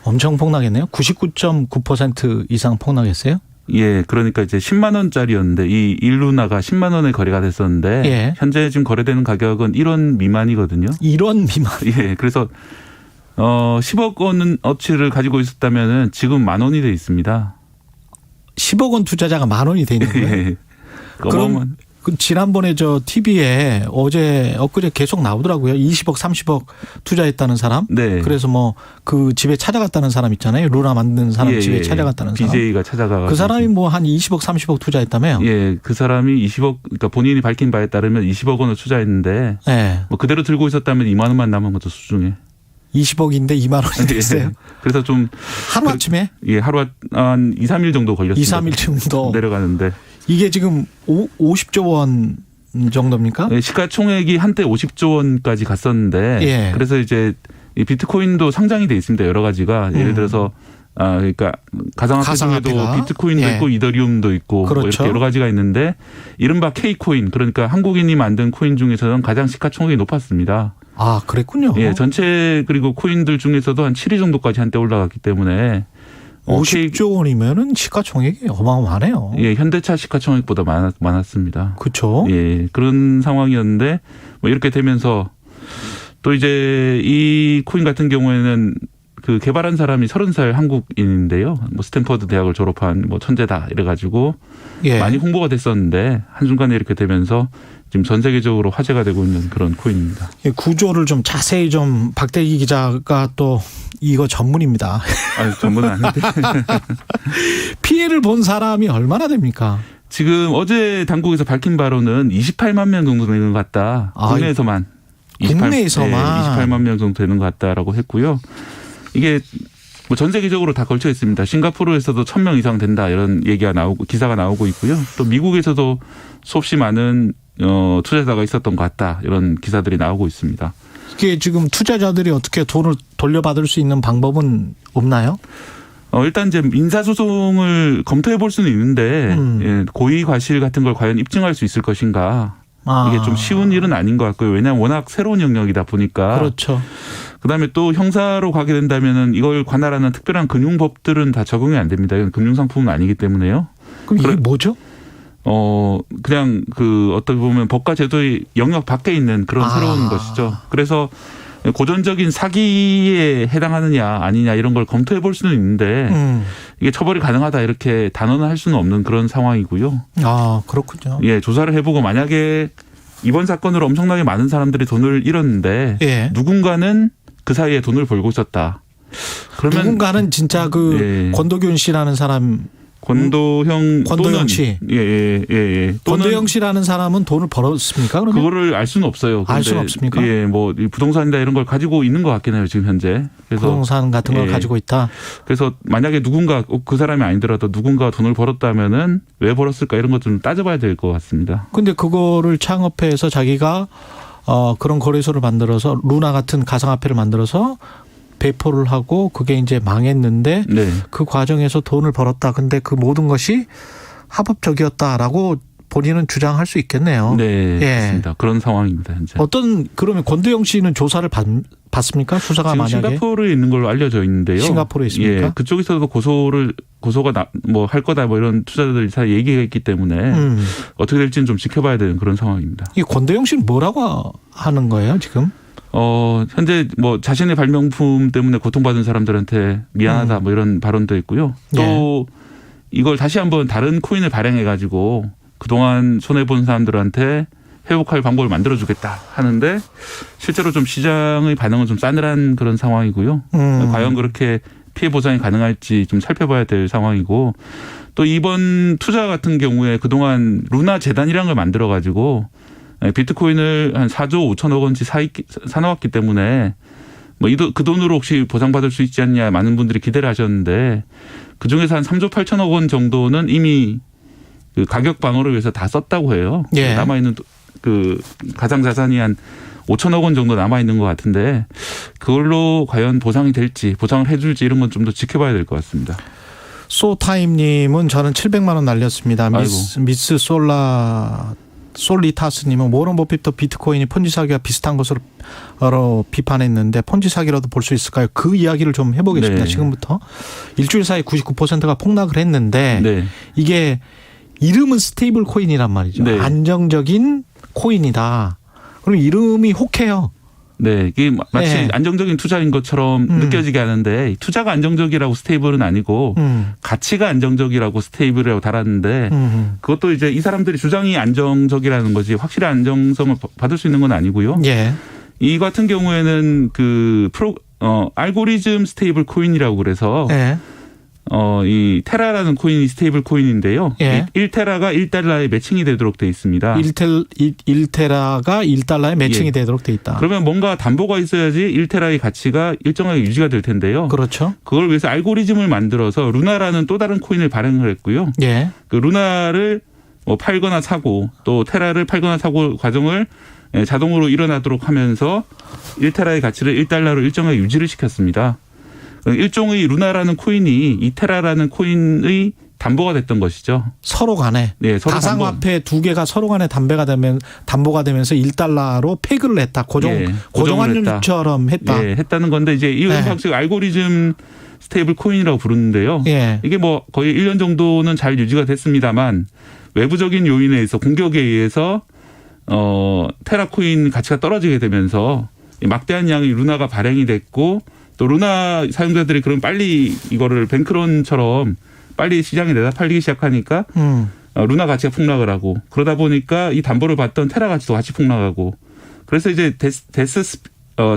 엄청 폭락했네요. 99.9% 이상 폭락했어요. 예, 그러니까 이제 10만 원짜리였는데 이 1루나가 10만 원에 거래가 됐었는데 예. 현재 지금 거래되는 가격은 1원 미만이거든요. 1원 미만. 예, 그래서 10억 원어치를 가지고 있었다면은 지금 만 원이 돼 있습니다. 10억 원 투자자가 만 원이 돼 있는 거예요. 예. 그럼 그 지난번에 저 TV에 엊그제 계속 나오더라고요. 20억, 30억 투자했다는 사람. 네. 그래서 뭐 그 집에 찾아갔다는 사람 있잖아요. 루나 만든 사람 예, 집에 예. 찾아갔다는 사람. BJ가 찾아가. 그 사람이 뭐 한 20억, 30억 투자했다며요. 예, 그 사람이 20억, 그러니까 본인이 밝힌 바에 따르면 20억 원을 투자했는데 예. 뭐 그대로 들고 있었다면 2만 원만 남은 것도 수중에. 20억인데 2만 원이 됐어요. 예. 그래서 좀 하루아침에 예, 하루 한 2, 3일 정도 걸렸습니다. 2, 3일 정도. 내려가는데. 이게 지금 50조 원 정도입니까? 예, 시가총액이 한때 50조 원까지 갔었는데 예. 그래서 이제 이 비트코인도 상장이 돼 있습니다. 여러 가지가. 예를 들어서 그러니까 가상화폐 중에도 가상화폐가. 비트코인도 예. 있고 이더리움도 있고 그렇죠. 뭐 이렇게 여러 가지가 있는데 이른바 K코인, 그러니까 한국인이 만든 코인 중에서는 가장 시가총액이 높았습니다. 아, 그랬군요. 예, 전체 그리고 코인들 중에서도 한 7위 정도까지 한때 올라갔기 때문에 50조 원이면은 시가총액이 어마어마하네요. 예, 현대차 시가총액보다 많았습니다. 그렇죠. 예, 그런 상황이었는데 뭐 이렇게 되면서 또 이제 이 코인 같은 경우에는 그 개발한 사람이 30살 한국인인데요. 뭐 스탠퍼드 대학을 졸업한 뭐 천재다 이래가지고 예. 많이 홍보가 됐었는데 한순간에 이렇게 되면서 지금 전 세계적으로 화제가 되고 있는 그런 코인입니다. 예, 구조를 좀 자세히 좀 박대기 기자가 또 이거 전문입니다. 아, 전문은 아닌데. 피해를 본 사람이 얼마나 됩니까? 지금 어제 당국에서 밝힌 바로는 28만 명 정도 되는 것 같다. 국내에서만. 국내에서만. 네, 28만 명 정도 되는 것 같다라고 했고요. 이게 뭐 전 세계적으로 다 걸쳐 있습니다. 싱가포르에서도 1,000명 이상 된다 이런 얘기가 나오고 기사가 나오고 있고요. 또 미국에서도 수없이 많은 투자자가 있었던 것 같다 이런 기사들이 나오고 있습니다. 이게 지금 투자자들이 어떻게 돈을 돌려받을 수 있는 방법은 없나요? 일단 이제 민사소송을 검토해 볼 수는 있는데 예, 고의 과실 같은 걸 과연 입증할 수 있을 것인가. 이게 좀 쉬운 일은 아닌 것 같고요. 왜냐하면 워낙 새로운 영역이다 보니까. 그렇죠. 그다음에 또 형사로 가게 된다면은 이걸 관할하는 특별한 금융법들은 다 적용이 안 됩니다. 이건 금융상품은 아니기 때문에요. 그럼 이게 뭐죠? 그냥 어떻게 보면 법과 제도의 영역 밖에 있는 그런 새로운 것이죠. 그래서 고전적인 사기에 해당하느냐 아니냐 이런 걸 검토해 볼 수는 있는데 이게 처벌이 가능하다 이렇게 단언할 수는 없는 그런 상황이고요. 아, 그렇군요. 예, 조사를 해보고 만약에 이번 사건으로 엄청나게 많은 사람들이 돈을 잃었는데 예. 누군가는 그 사이에 돈을 벌고 있었다. 그러면 누군가는 진짜 그 권도균 씨라는 사람, 권도형 씨. 예. 권도형 씨라는 사람은 돈을 벌었습니까? 그러면? 그거를 알 수는 없어요. 알 수는 없습니까? 예, 뭐 부동산이다 이런 걸 가지고 있는 것 같긴 해요 지금 현재. 그래서 부동산 같은 걸 가지고 있다. 그래서 만약에 누군가 그 사람이 아니더라도 누군가 돈을 벌었다면은 왜 벌었을까 이런 것 좀 따져봐야 될 것 같습니다. 근데 그거를 창업해서 자기가 그런 거래소를 만들어서 루나 같은 가상화폐를 만들어서 배포를 하고 그게 이제 망했는데 네. 그 과정에서 돈을 벌었다. 근데 그 모든 것이 합법적이었다라고 본인은 주장할 수 있겠네요. 네, 예. 맞습니다. 그런 상황입니다 현재. 그러면 권도영 씨는 조사를 받습니까? 수사가 지금 만약에 싱가포르에 있는 걸로 알려져 있는데요. 싱가포르에 있습니까? 예, 그쪽에서도 고소가 뭐 할 거다 뭐 이런 투자자들이 다 얘기가 있기 때문에 어떻게 될지는 좀 지켜봐야 되는 그런 상황입니다. 이 권도영 씨는 뭐라고 하는 거예요 지금? 현재 뭐 자신의 발명품 때문에 고통받은 사람들한테 미안하다 뭐 이런 발언도 있고요. 또 이걸 다시 한번 다른 코인을 발행해 가지고 그동안 손해본 사람들한테 회복할 방법을 만들어주겠다 하는데 실제로 좀 시장의 반응은 좀 싸늘한 그런 상황이고요. 과연 그렇게 피해 보상이 가능할지 좀 살펴봐야 될 상황이고 또 이번 투자 같은 경우에 그동안 루나 재단이라는 걸 만들어 가지고 비트코인을 한 4조 5천억 원치 사놓았기 때문에 뭐 그 돈으로 혹시 보상받을 수 있지 않냐 많은 분들이 기대를 하셨는데 그중에서 한 3조 8천억 원 정도는 이미 그 가격 방어를 위해서 다 썼다고 해요. 예. 남아있는 그 가상 자산이 한 5천억 원 정도 남아있는 것 같은데 그걸로 과연 보상이 될지 보상을 해줄지 이런 건 좀 더 지켜봐야 될 것 같습니다. 소타임님은 저는 700만 원 날렸습니다. 미스 솔리타스님은 워런 버핏도 비트코인이 폰지 사기와 비슷한 것으로 비판했는데 폰지 사기라도 볼 수 있을까요? 그 이야기를 좀 해보겠습니다. 네. 지금부터. 일주일 사이 99%가 폭락을 했는데 네. 이게 이름은 스테이블 코인이란 말이죠. 네. 안정적인 코인이다. 그럼 이름이 혹해요. 네, 이게 마치 네. 안정적인 투자인 것처럼 느껴지게 하는데 투자가 안정적이라고 스테이블은 아니고 가치가 안정적이라고 스테이블이라고 달았는데 그것도 이제 이 사람들이 주장이 안정적이라는 거지 확실히 안정성을 받을 수 있는 건 아니고요. 예. 이 같은 경우에는 그 알고리즘 스테이블 코인이라고 그래서 예. 이 테라라는 코인이 스테이블 코인인데요. 예. 1테라가 1달러에 매칭이 되도록 돼 있습니다. 1테라가 1달러에 매칭이 예. 되도록 돼 있다. 그러면 뭔가 담보가 있어야지 1테라의 가치가 일정하게 유지가 될 텐데요. 그렇죠. 그걸 위해서 알고리즘을 만들어서 루나라는 또 다른 코인을 발행을 했고요. 예. 그 루나를 팔거나 사고 또 테라를 팔거나 사고 과정을 자동으로 일어나도록 하면서 1테라의 가치를 1달러로 일정하게 유지를 시켰습니다. 일종의 루나라는 코인이 이 테라라는 코인의 담보가 됐던 것이죠. 서로 간에. 네, 서로 가상화폐 두 개가 서로 간에 담보가 되면서 1달러로 페그를 했다. 고정환율처럼 했다. 예, 했다는 건데 이제 이 방식 알고리즘 스테이블 코인이라고 부르는데요. 예. 이게 뭐 거의 1년 정도는 잘 유지가 됐습니다만 외부적인 요인에 의해서 공격에 의해서 테라 코인 가치가 떨어지게 되면서 막대한 양의 루나가 발행이 됐고 또 루나 사용자들이 그럼 빨리 이거를 뱅크론처럼 빨리 시장에 내다 팔리기 시작하니까 루나 가치가 폭락을 하고 그러다 보니까 이 담보를 받던 테라 가치도 같이 폭락하고 그래서 이제 데스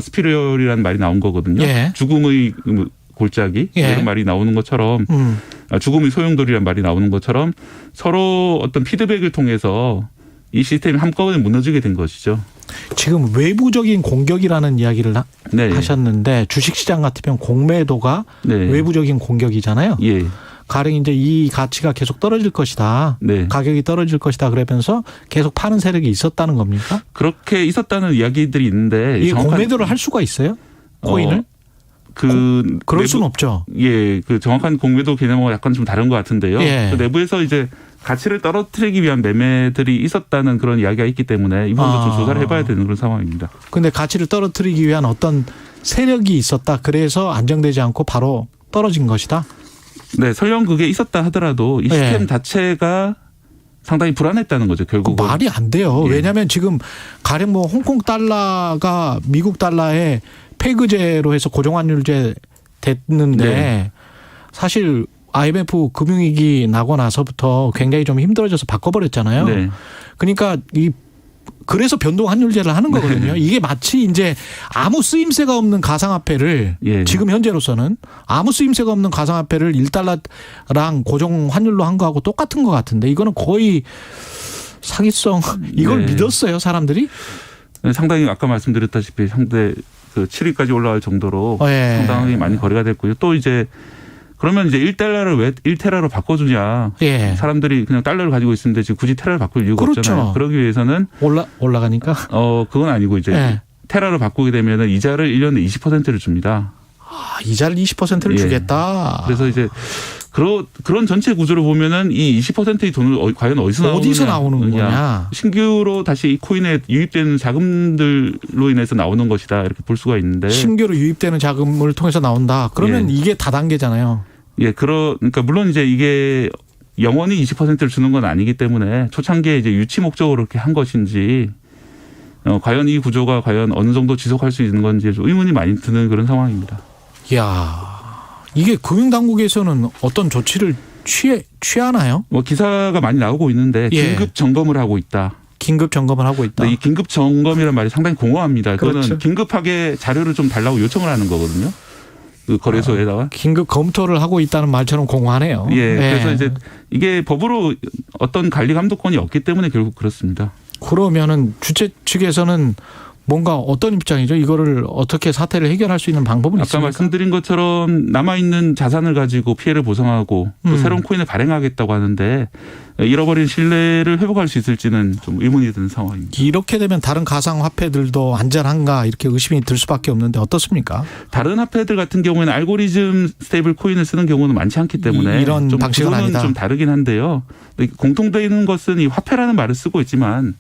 스피럴이라는 말이 나온 거거든요. 예. 죽음의 골짜기 이런 말이 나오는 것처럼 죽음의 소용돌이라는 말이 나오는 것처럼 서로 어떤 피드백을 통해서 이 시스템이 한꺼번에 무너지게 된 것이죠. 지금 외부적인 공격이라는 이야기를 네. 하셨는데 주식시장 같으면 공매도가 네. 외부적인 공격이잖아요. 예. 가령 이제 이 가치가 계속 떨어질 것이다. 네. 가격이 떨어질 것이다. 그러면서 계속 파는 세력이 있었다는 겁니까? 그렇게 있었다는 이야기들이 있는데 이 공매도를 할 수가 있어요? 코인을? 그럴 수는 없죠. 예, 그 정확한 공매도 개념하고 약간 좀 다른 것 같은데요. 예. 그 내부에서 이제 가치를 떨어뜨리기 위한 매매들이 있었다는 그런 이야기가 있기 때문에 이 부분도 좀 조사를 해봐야 되는 그런 상황입니다. 그런데 가치를 떨어뜨리기 위한 어떤 세력이 있었다. 그래서 안정되지 않고 바로 떨어진 것이다. 네, 설령 그게 있었다 하더라도 이 시스템 자체가 상당히 불안했다는 거죠. 결국은. 말이 안 돼요. 예. 왜냐하면 지금 가령 뭐 홍콩 달러가 미국 달러에 페그제로 해서 고정환율제 됐는데 네. 사실 IMF 금융위기 나고 나서부터 굉장히 좀 힘들어져서 바꿔버렸잖아요. 네. 그러니까 그래서 변동 환율제를 하는 거거든요. 네. 이게 마치 이제 아무 쓰임새가 없는 가상화폐를 예. 지금 현재로서는 아무 쓰임새가 없는 가상화폐를 1달러랑 고정 환율로 한 거하고 똑같은 것 같은데 이거는 거의 사기성 이걸 네. 믿었어요 사람들이? 상당히 아까 말씀드렸다시피 상대 그 7위까지 올라갈 정도로 예. 상당히 많이 거래가 됐고요. 또 이제 그러면 이제 1달러를 왜 1테라로 바꿔주냐. 예. 사람들이 그냥 달러를 가지고 있는데 지금 굳이 테라를 바꿀 이유가 그렇죠. 없잖아요. 그러기 위해서는 올라가니까? 그건 아니고 이제 예. 테라로 바꾸게 되면 이자를 1년에 20%를 줍니다. 아, 이자를 20%를 예. 주겠다. 그래서 이제 그런 전체 구조를 보면은 이 20%의 돈을 과연 어디서 나오는 거냐. 신규로 다시 이 코인에 유입되는 자금들로 인해서 나오는 것이다. 이렇게 볼 수가 있는데. 신규로 유입되는 자금을 통해서 나온다. 그러면 예. 이게 다단계잖아요. 예, 그러니까 물론 이제 이게 영원히 20%를 주는 건 아니기 때문에 초창기에 이제 유치 목적으로 이렇게 한 것인지 과연 이 구조가 과연 어느 정도 지속할 수 있는 건지 의문이 많이 드는 그런 상황입니다. 이야. 이게 금융당국에서는 어떤 조치를 취하나요? 뭐 기사가 많이 나오고 있는데 긴급 점검을 하고 있다. 긴급 점검을 하고 있다. 이 긴급 점검이라는 말이 상당히 공허합니다. 그거는 그렇죠. 긴급하게 자료를 좀 달라고 요청을 하는 거거든요. 그 거래소에다가. 긴급 검토를 하고 있다는 말처럼 공허하네요. 예. 그래서 이제 이게 법으로 어떤 관리 감독권이 없기 때문에 결국 그렇습니다. 그러면은 주최 측에서는 뭔가 어떤 입장이죠? 이거를 어떻게 사태를 해결할 수 있는 방법은 아까 있습니까? 말씀드린 것처럼 남아있는 자산을 가지고 피해를 보상하고 또 새로운 코인을 발행하겠다고 하는데 잃어버린 신뢰를 회복할 수 있을지는 좀 의문이 드는 상황입니다. 이렇게 되면 다른 가상화폐들도 안전한가 이렇게 의심이 들 수밖에 없는데 어떻습니까? 다른 화폐들 같은 경우에는 알고리즘 스테이블 코인을 쓰는 경우는 많지 않기 때문에 이런 좀 방식은 구조는 아니다. 좀 다르긴 한데요. 공통되는 것은 이 화폐라는 말을 쓰고 있지만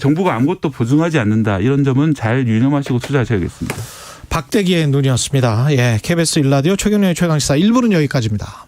정부가 아무것도 보증하지 않는다. 이런 점은 잘 유념하시고 투자하셔야겠습니다. 박대기의 눈이었습니다. 예, KBS 1라디오 최경영의 최강시사 1부는 여기까지입니다.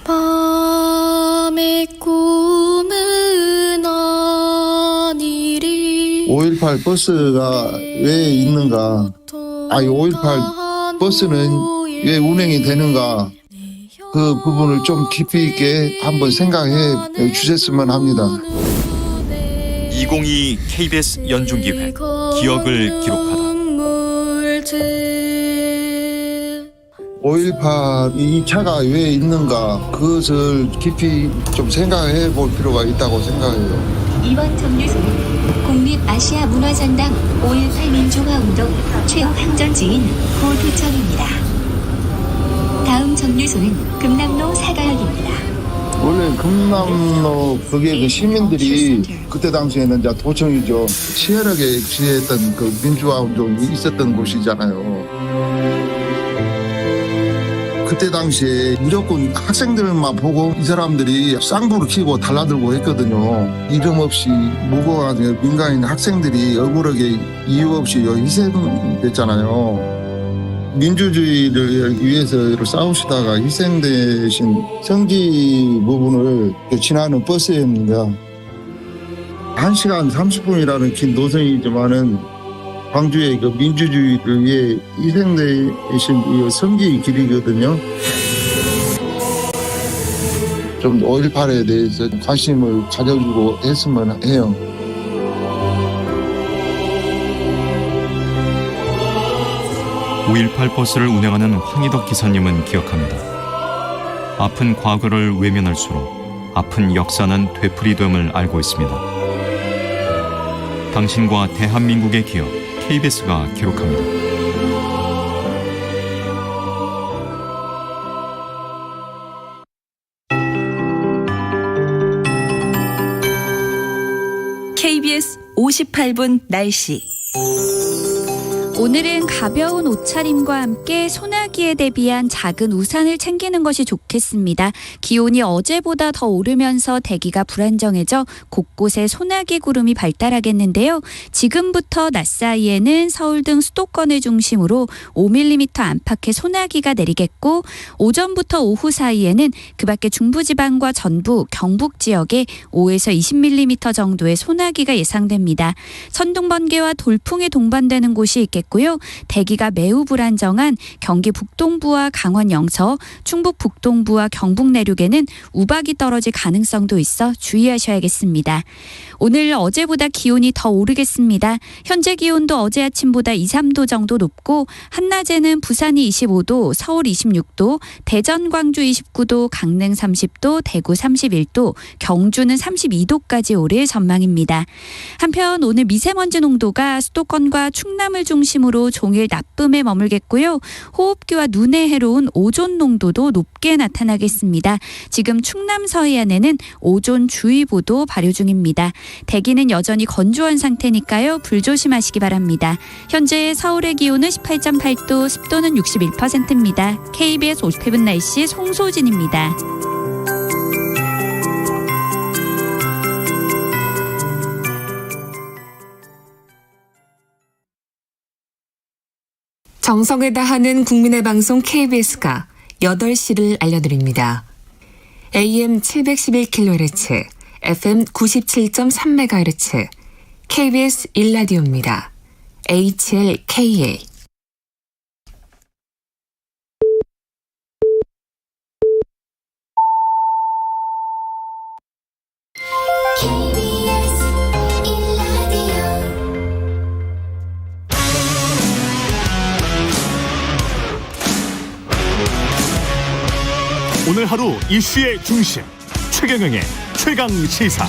밤의 꿈은 아니리 5.18 버스가 왜 있는가? 아니 5.18 버스는 왜 운행이 되는가? 그 부분을 좀 깊이 있게 한번 생각해 주셨으면 합니다. 2022 KBS 연중기획 기억을 기록하다. 5.18 이 차가 왜 있는가? 그것을 깊이 좀 생각해 볼 필요가 있다고 생각해요. 이번 정류소는 국립아시아문화전당 5.18 민중화운동 최후항전지인 고두천입니다. 다음 정류소는 금남로 사가역입니다. 원래 금남로 그게 그 시민들이 그때 당시에는 이제 도청이죠. 치열하게 지휘했던 그 민주화운동이 있었던 곳이잖아요. 그때 당시에 무조건 학생들만 보고 이 사람들이 쌍불을 켜고 달라들고 했거든요. 이름 없이 무고한 민간인 학생들이 억울하게 이유 없이 희생됐잖아요. 민주주의를 위해서 싸우시다가 희생되신 성지 부분을 지나는 버스입니다. 1시간 30분이라는 긴 노선이지만은 광주의 그 민주주의를 위해 희생되신 이 성지 길이거든요. 좀 5.18에 대해서 관심을 가져주고 했으면 해요. (5.18) 버스를 운행하는 황희덕 기사님은 기억합니다. 아픈 과거를 외면할수록 아픈 역사는 되풀이됨을 알고 있습니다. 당신과 대한민국의 기억 KBS가 기록합니다. KBS 58분 날씨. 오늘은 가벼운 옷차림과 함께 소나기에 대비한 작은 우산을 챙기는 것이 좋겠습니다. 기온이 어제보다 더 오르면서 대기가 불안정해져 곳곳에 소나기 구름이 발달하겠는데요. 지금부터 낮 사이에는 서울 등 수도권을 중심으로 5mm 안팎의 소나기가 내리겠고 오전부터 오후 사이에는 그 밖에 중부지방과 전부, 경북 지역에 5에서 20mm 정도의 소나기가 예상됩니다. 선동 번개와 돌풍이 동반되는 곳이 있겠고 고요. 대기가 매우 불안정한 경기 북동부와 강원 영서, 충북 북동부와 경북 내륙에는 우박이 떨어질 가능성도 있어 주의하셔야겠습니다. 오늘 어제보다 기온이 더 오르겠습니다. 현재 기온도 어제 아침보다 2, 3도 정도 높고 한낮에는 부산이 25도, 서울 26도, 대전, 광주 29도, 강릉 30도, 대구 31도, 경주는 32도까지 오를 전망입니다. 한편 오늘 미세먼지 농도가 수도권과 충남을 중심으로 종일 나쁨에 머물겠고요. 호흡기와 눈에 해로운 오존 농도도 높게 나타나겠습니다. 지금 충남 서해안에는 오존주의보도 발효 중입니다. 대기는 여전히 건조한 상태니까요. 불조심하시기 바랍니다. 현재 서울의 기온은 18.8도, 습도는 61%입니다. KBS 50분 날씨 송소진입니다. 정성을 다하는 국민의 방송 KBS가 8시를 알려드립니다. AM 711kHz, FM 97.3MHz, KBS 1라디오입니다. HLKA. 오늘 하루 이슈의 중심 최경영의 최강 시사.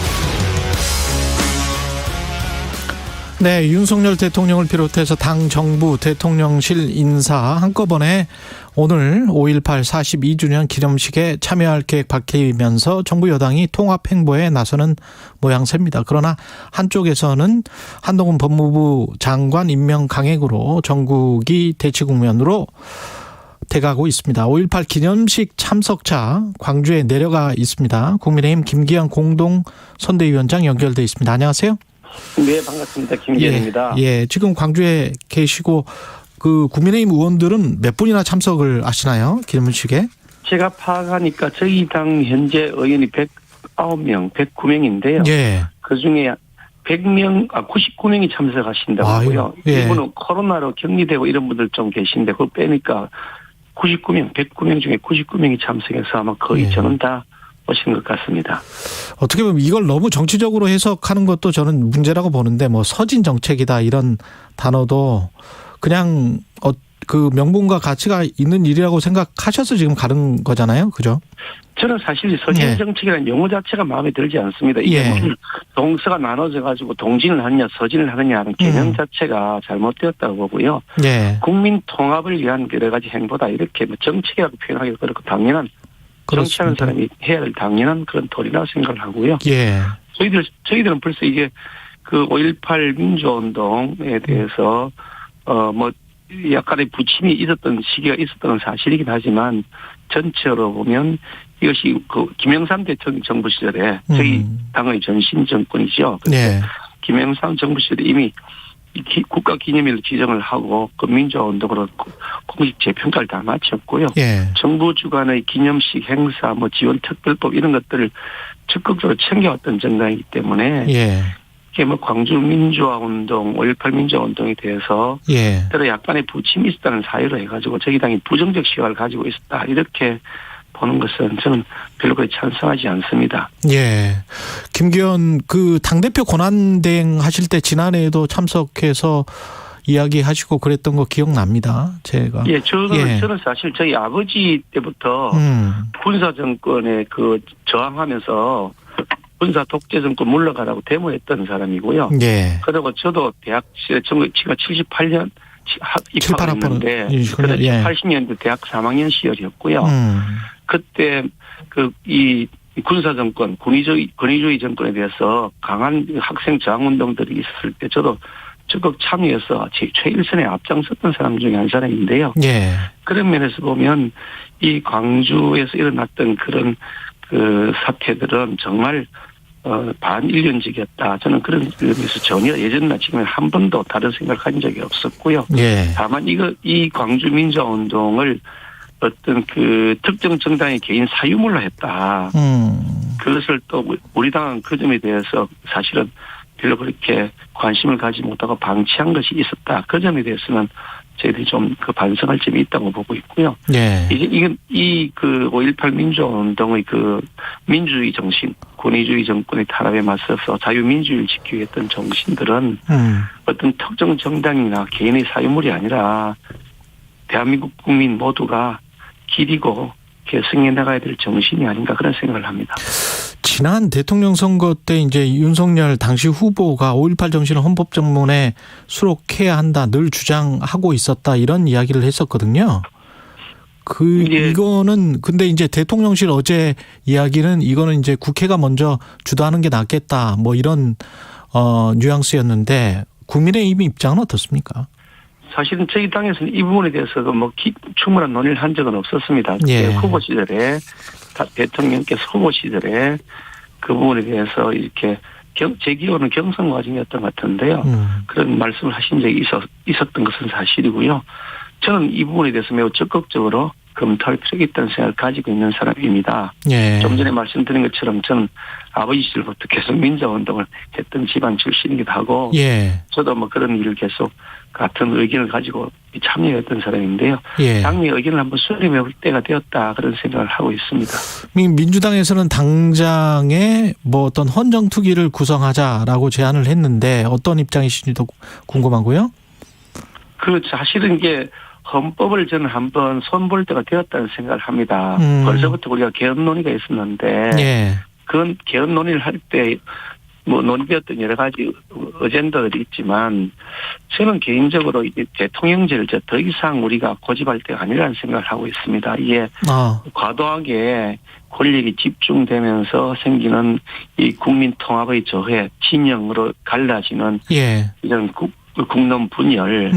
네, 윤석열 대통령을 비롯해서 당, 정부, 대통령실 인사 한꺼번에 오늘 5.18 42주년 기념식에 참여할 계획 밝히면서 정부 여당이 통합 행보에 나서는 모양새입니다. 그러나 한쪽에서는 한동훈 법무부 장관 임명 강행으로 전국이 대치 국면으로 돼가고 있습니다. 5.18 기념식 참석자 광주에 내려가 있습니다. 국민의힘 김기현 공동선대위원장 연결돼 있습니다. 안녕하세요. 네, 반갑습니다. 김기현입니다. 예, 지금 광주에 계시고 그 국민의힘 의원들은 몇 분이나 참석을 하시나요? 기념식에? 제가 파악하니까 저희 당 현재 의원이 109명, 109명인데요. 예. 그중에 99명이 참석하신다고요. 예. 이분은 코로나로 격리되고 이런 분들 좀 계신데 그걸 빼니까 99명, 109명 중에 99명이 참석해서 아마 거의 저는 다 오신 것 같습니다. 어떻게 보면 이걸 너무 정치적으로 해석하는 것도 저는 문제라고 보는데 뭐 서진 정책이다 이런 단어도 그냥 그 명분과 가치가 있는 일이라고 생각하셔서 지금 가는 거잖아요. 그죠? 저는 사실 서진 정책이라는 용어 자체가 마음에 들지 않습니다. 이게 동서가 나눠져 가지고 동진을 하느냐 서진을 하느냐 하는 개념 자체가 잘못되었다고 보고요. 국민 통합을 위한 여러 가지 행보다 이렇게 뭐 정책이라고 표현하기도 그렇고 당연한 정치하는 사람이 해야 할 당연한 그런 도리라고 생각을 하고요. 저희들은 벌써 이게 그 5.18 민주운동에 대해서 뭐 약간의 부침이 있었던 시기가 있었던 사실이긴 하지만 전체로 보면 이것이 그 김영삼 대통령 정부 시절에 저희 당의 전신 정권이죠. 김영삼 정부 시절에 이미 국가 기념일을 지정을 하고 그 민주화운동으로 공식 재평가를 다 마쳤고요. 정부 주관의 기념식 행사, 뭐 지원 특별법 이런 것들을 적극적으로 챙겨왔던 정당이기 때문에 이게 뭐 광주 민주화운동, 5.18 민주화운동에 대해서 때로 약간의 부침이 있었다는 사유로 해가지고 저희 당이 부정적 시각을 가지고 있었다 이렇게 보는 것은 저는 별로 그렇게 찬성하지 않습니다. 김기현 그 당대표 권한대행 하실 때 지난해에도 참석해서 이야기하시고 그랬던 거 기억납니다. 제가. 저는 사실 저희 아버지 때부터 군사 정권에 그 저항하면서 군사 독재 정권 물러가라고 데모했던 사람이고요. 그리고 저도 대학 시절에 제가 78년 입학을 했는데 80년대 대학 3학년 시절이었고요. 그때 이 군사 정권, 권위주의 정권에 대해서 강한 학생 저항 운동들이 있었을 때 저도 적극 참여해서 최일선에 앞장섰던 사람 중에 한 사람인데요. 그런 면에서 보면 이 광주에서 일어났던 그런 그 사태들은 정말 반인륜적이었다. 저는 그런 의미에서 전혀 예전이나 지금은 한 번도 다른 생각을 한 적이 없었고요. 다만 이 광주 민주화운동을 어떤 그 특정 정당의 개인 사유물로 했다. 그것을 또 우리 당은 그 점에 대해서 사실은 별로 그렇게 관심을 가지 못하고 방치한 것이 있었다. 그 점에 대해서는 저희들이 좀 그 반성할 점이 있다고 보고 있고요. 이건 그 5.18 민주화운동의 그 민주주의 정신, 권위주의 정권의 탄압에 맞서서 자유민주주의를 지키기 했던 정신들은 어떤 특정 정당이나 개인의 사유물이 아니라 대한민국 국민 모두가 기리고 계승해 나가야 될 정신이 아닌가 그런 생각을 합니다. 지난 대통령 선거 때 이제 윤석열 당시 후보가 5.18 정신을 헌법정문에 수록해야 한다 늘 주장하고 있었다 이런 이야기를 했었거든요. 이거는 근데 이제 대통령실 어제 이야기는 이거는 이제 국회가 먼저 주도하는 게 낫겠다 뭐 이런 뉘앙스였는데 국민의힘 입장은 어떻습니까? 사실은 저희 당에서는 이 부분에 대해서도 뭐 충분한 논의를 한 적은 없었습니다. 후보 시절에 대통령께서 후보 시절에 그 부분에 대해서 이렇게 제 기호는 경선 과정이었던 것 같은데요. 그런 말씀을 하신 적이 있었던 것은 사실이고요. 저는 이 부분에 대해서 매우 적극적으로 검토할 필요가 있다는 생각을 가지고 있는 사람입니다. 예. 좀 전에 말씀드린 것처럼 저는 아버지 시절부터 계속 민주화운동을 했던 집안 출신이기도 하고 예. 저도 뭐 그런 일을 계속 같은 의견을 가지고 참여했던 사람인데요. 예. 당의 의견을 한번 수렴해 볼 때가 되었다 그런 생각을 하고 있습니다. 민주당에서는 당장에 뭐 어떤 헌정특위를 구성하자라고 제안을 했는데 어떤 입장이신지도 궁금하고요. 사실은 이게 헌법을 저는 한번 손볼 때가 되었다는 생각을 합니다. 벌써부터 우리가 개헌 논의가 있었는데 예. 그건 개헌 논의를 할 때 뭐 논의되었던 여러 가지 어젠다들이 있지만 저는 개인적으로 이제 대통령제를 더 이상 우리가 고집할 때가 아니라는 생각을 하고 있습니다. 이게 과도하게 권력이 집중되면서 생기는 이 국민 통합의 저해, 진영으로 갈라지는 예. 이런 국론 분열.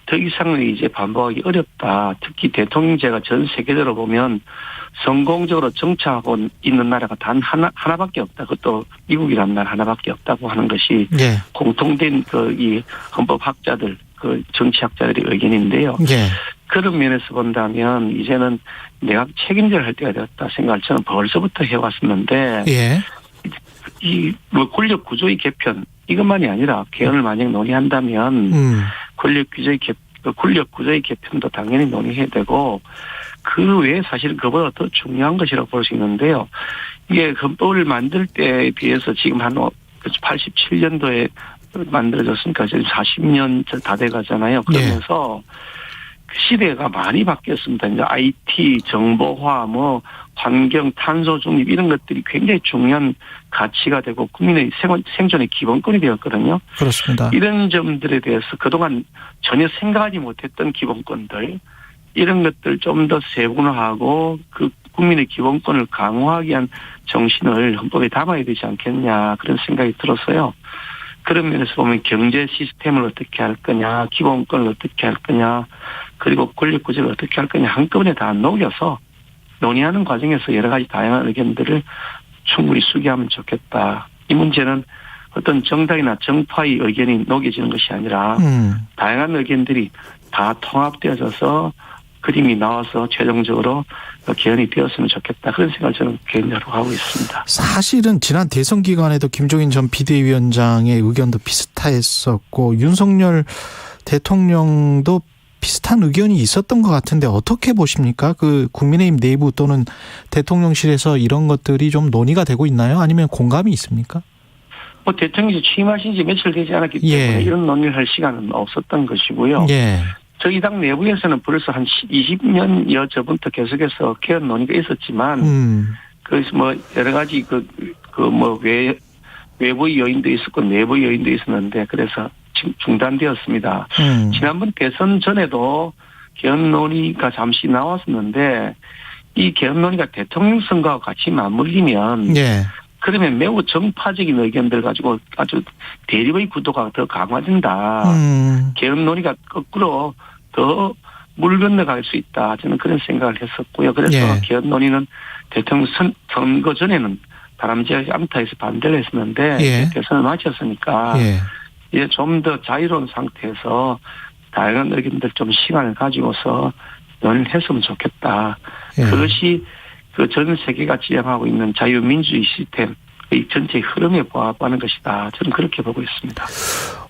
더 이상은 이제 반복하기 어렵다. 특히 대통령제가 전 세계적으로 보면 성공적으로 정착하고 있는 나라가 단 하나밖에 없다. 그것도 미국이라는 나라 하나밖에 없다고 하는 것이 예. 공통된 이 헌법학자들, 정치학자들의 의견인데요. 예. 그런 면에서 본다면 이제는 내가 책임져야 할 때가 되었다 생각을 저는 벌써부터 해왔었는데 예. 이 권력 구조의 개편 이것만이 아니라 개헌을 만약 논의한다면 권력 구조의 개편도 당연히 논의해야 되고 그 외에 사실 그보다 더 중요한 것이라고 볼 수 있는데요. 이게 헌법을 만들 때에 비해서 지금 한 87년도에 만들어졌으니까 지금 40년 다 돼가잖아요. 그러면서 시대가 많이 바뀌었습니다. 이제 IT, 정보화, 환경, 탄소 중립 이런 것들이 굉장히 중요한 가치가 되고 국민의 생존의 기본권이 되었거든요. 그렇습니다. 이런 점들에 대해서 그동안 전혀 생각하지 못했던 기본권들 이런 것들 좀 더 세분화하고 그 국민의 기본권을 강화하기 위한 정신을 헌법에 담아야 되지 않겠냐 그런 생각이 들었어요. 그런 면에서 보면 경제 시스템을 어떻게 할 거냐, 기본권을 어떻게 할 거냐, 그리고 권력 구조를 어떻게 할 거냐 한꺼번에 다 녹여서 논의하는 과정에서 여러 가지 다양한 의견들을 충분히 수기하면 좋겠다. 이 문제는 어떤 정당이나 정파의 의견이 녹여지는 것이 아니라 다양한 의견들이 다 통합되어져서 그림이 나와서 최종적으로 개헌이 되었으면 좋겠다. 그런 생각을 저는 개인적으로 하고 있습니다. 사실은 지난 대선 기간에도 김종인 전 비대위원장의 의견도 비슷했었고 윤석열 대통령도 비슷한 의견이 있었던 것 같은데 어떻게 보십니까? 국민의힘 내부 또는 대통령실에서 이런 것들이 좀 논의가 되고 있나요? 아니면 공감이 있습니까? 대통령이 취임하신 지 며칠 되지 않았기 때문에 이런 논의를 할 시간은 없었던 것이고요. 예. 저희 당 내부에서는 벌써 한 20년여 전부터 계속해서 개헌 논의가 있었지만 그래서 여러 가지 외부의 요인도 있었고 내부의 요인도 있었는데 그래서 중단되었습니다. 지난번 대선 전에도 개헌 논의가 잠시 나왔었는데 이 개헌 논의가 대통령 선거와 같이 맞물리면 그러면 매우 정파적인 의견들 가지고 아주 대립의 구도가 더 강화된다. 개헌 논의가 거꾸로 더 물 건너갈 수 있다. 저는 그런 생각을 했었고요. 그래서 개헌 논의는 대통령 선거 전에는 바람직하지 않다 해서 반대를 했었는데 대선을 마쳤으니까 이제 좀 더 자유로운 상태에서 다양한 의견들 좀 시간을 가지고서 논의를 했으면 좋겠다. 그것이 전 세계가 지향하고 있는 자유민주주의 시스템의 전체 흐름에 부합하는 것이다. 저는 그렇게 보고 있습니다.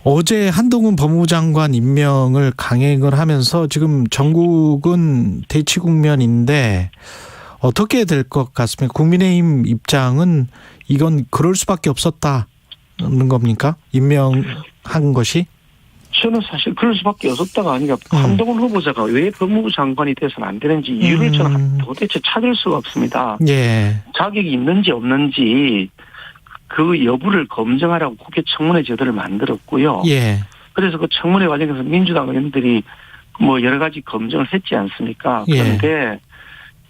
어제 한동훈 법무부 장관 임명을 강행을 하면서 지금 전국은 대치 국면인데 어떻게 될 것 같습니까? 국민의힘 입장은 이건 그럴 수밖에 없었다는 겁니까? 임명한 것이? 저는 사실 그럴 수밖에 없었다가 아니라 한동훈 후보자가 왜 법무부 장관이 돼서는 안 되는지 이유를 저는 도대체 찾을 수가 없습니다. 자격이 있는지 없는지 그 여부를 검증하라고 국회 청문회 제도를 만들었고요. 그래서 그 청문회 과정에서 민주당 의원들이 여러 가지 검증을 했지 않습니까? 그런데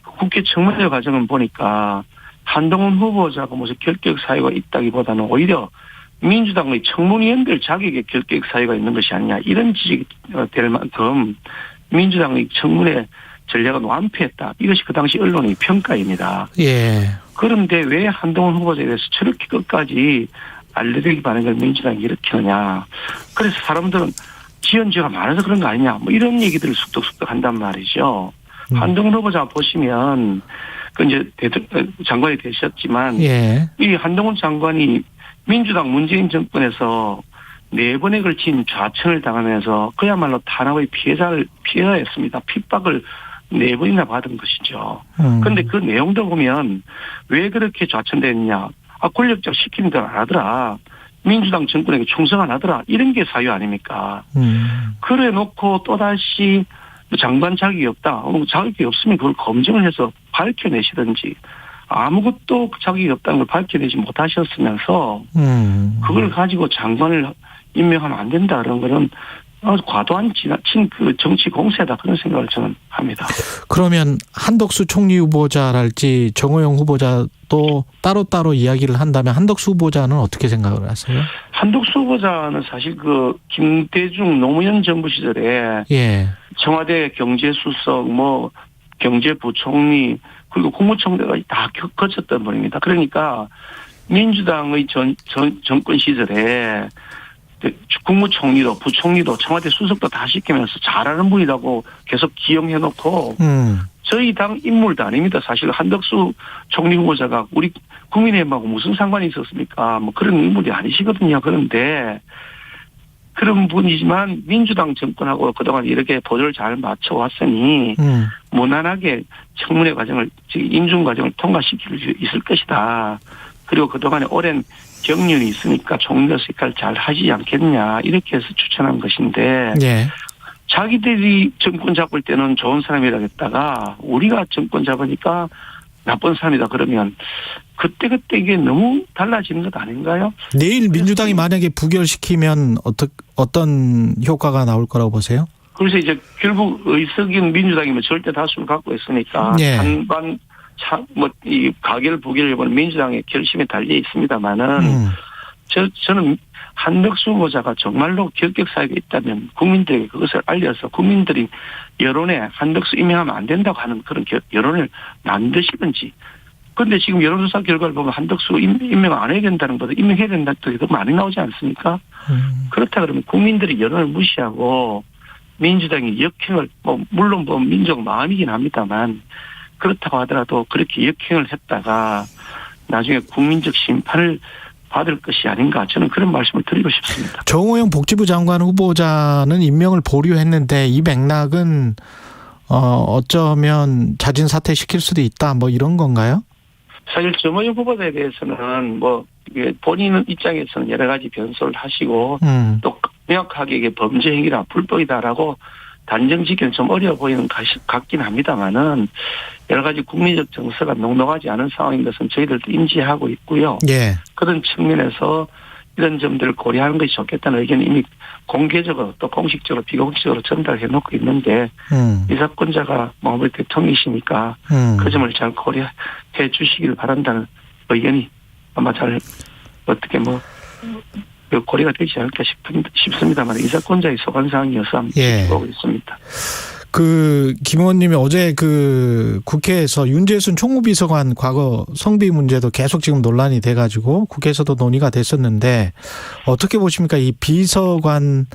국회 청문회 과정을 보니까 한동훈 후보자가 무슨 결격 사유가 있다기보다는 오히려 민주당의 청문위원들 자격에 결격 사유가 있는 것이 아니냐 이런 지적이 될 만큼 민주당의 청문회 전략은 완패했다. 이것이 그 당시 언론의 평가입니다. 그런데 왜 한동훈 후보자에 대해서 저렇게 끝까지 알레르기 반응을 민주당이 일으키느냐. 그래서 사람들은 지원자가 많아서 그런 거 아니냐, 뭐 이런 얘기들을 숙덕숙덕 한단 말이죠. 한동훈 후보자 보시면 그 이제 장관이 되셨지만 예. 이 한동훈 장관이 민주당 문재인 정권에서 4번에 걸친 좌천을 당하면서 그야말로 탄압의 피해자였습니다. 핍박을 4번이나 받은 것이죠. 그런데 그 내용도 보면 왜 그렇게 좌천됐냐. 권력적 시키는 대로 안 하더라. 민주당 정권에게 충성 안 하더라. 이런 게 사유 아닙니까? 그래 놓고 또다시 장관 자격이 없다. 자격이 없으면 그걸 검증을 해서 밝혀내시든지 아무것도 자격이 없다는 걸 밝혀내지 못하셨으면서 그걸 가지고 장관을 임명하면 안 된다. 그런 거는 과도한 지나친 그 정치 공세다. 그런 생각을 저는 합니다. 그러면 한덕수 총리 후보자랄지 정호영 후보자도 따로따로 이야기를 한다면 한덕수 후보자는 어떻게 생각을 하세요? 한덕수 후보자는 사실 그 김대중 노무현 정부 시절에 예. 청와대 경제수석, 뭐 경제부총리 그리고 국무총리가 다 거쳤던 분입니다. 그러니까 민주당의 정권 시절에 국무총리도 부총리도 청와대 수석도 다 시키면서 잘하는 분이라고 계속 기용해놓고 저희 당 인물도 아닙니다. 사실 한덕수 총리 후보자가 우리 국민의힘하고 무슨 상관이 있었습니까? 뭐 그런 인물이 아니시거든요. 그런데 그런 분이지만 민주당 정권하고 그동안 이렇게 보조를 잘 맞춰왔으니 무난하게 청문회 과정을 인준 과정을 통과시킬 수 있을 것이다. 그리고 그동안에 오랜 경륜이 있으니까 총리로서 역할을 잘 하지 않겠냐 이렇게 해서 추천한 것인데 예. 자기들이 정권 잡을 때는 좋은 사람이라고 했다가 우리가 정권 잡으니까 나쁜 사람이다 그러면 그때 이게 너무 달라지는 것 아닌가요? 내일 민주당이 만약에 부결시키면 어떤 효과가 나올 거라고 보세요? 그래서 이제 결국 의석인 민주당이면 절대 다수를 갖고 있으니까 예. 찬반 이 가결 부결 이번 민주당의 결심에 달려 있습니다만은 저는 한덕수 후보자가 정말로 결격 사유가 있다면 국민들에게 그것을 알려서 국민들이 여론에 한덕수 임명하면 안 된다고 하는 그런 여론을 만드시든지. 그런데 지금 여론조사 결과를 보면 한덕수 임명 안 해야 된다는 것보다 임명해야 된다는 것도 더 많이 나오지 않습니까? 그렇다 그러면 국민들이 여론을 무시하고 민주당이 역행을 물론 민족 마음이긴 합니다만 그렇다고 하더라도 그렇게 역행을 했다가 나중에 국민적 심판을 받을 것이 아닌가 저는 그런 말씀을 드리고 싶습니다. 정호영 복지부 장관 후보자는 임명을 보류했는데 이 맥락은 어쩌면 자진 사퇴시킬 수도 있다 뭐 이런 건가요? 사실 정호영 후보자에 대해서는 뭐 본인 입장에서는 여러 가지 변소를 하시고 또 명확하게 이게 범죄 행위라 불법이다라고 단정 짓기는 좀 어려워 보이는 같긴 합니다만은 여러 가지 국민적 정서가 녹록하지 않은 상황인 것은 저희들도 인지하고 있고요. 예. 그런 측면에서 이런 점들을 고려하는 것이 좋겠다는 의견이 이미 공개적으로 또 공식적으로 비공식적으로 전달해 놓고 있는데 이 사건자가 우리 대통령이시니까 그 점을 잘 고려해 주시길 바란다는 의견이 아마 잘 어떻게 고려가 되지 않을까 싶습니다만 이 사건자의 소관사항이어서 보고 있습니다. 김 의원님이 어제 국회에서 윤재순 총무비서관 과거 성비 문제도 계속 지금 논란이 돼가지고 국회에서도 논의가 됐었는데 어떻게 보십니까? 이 비서관이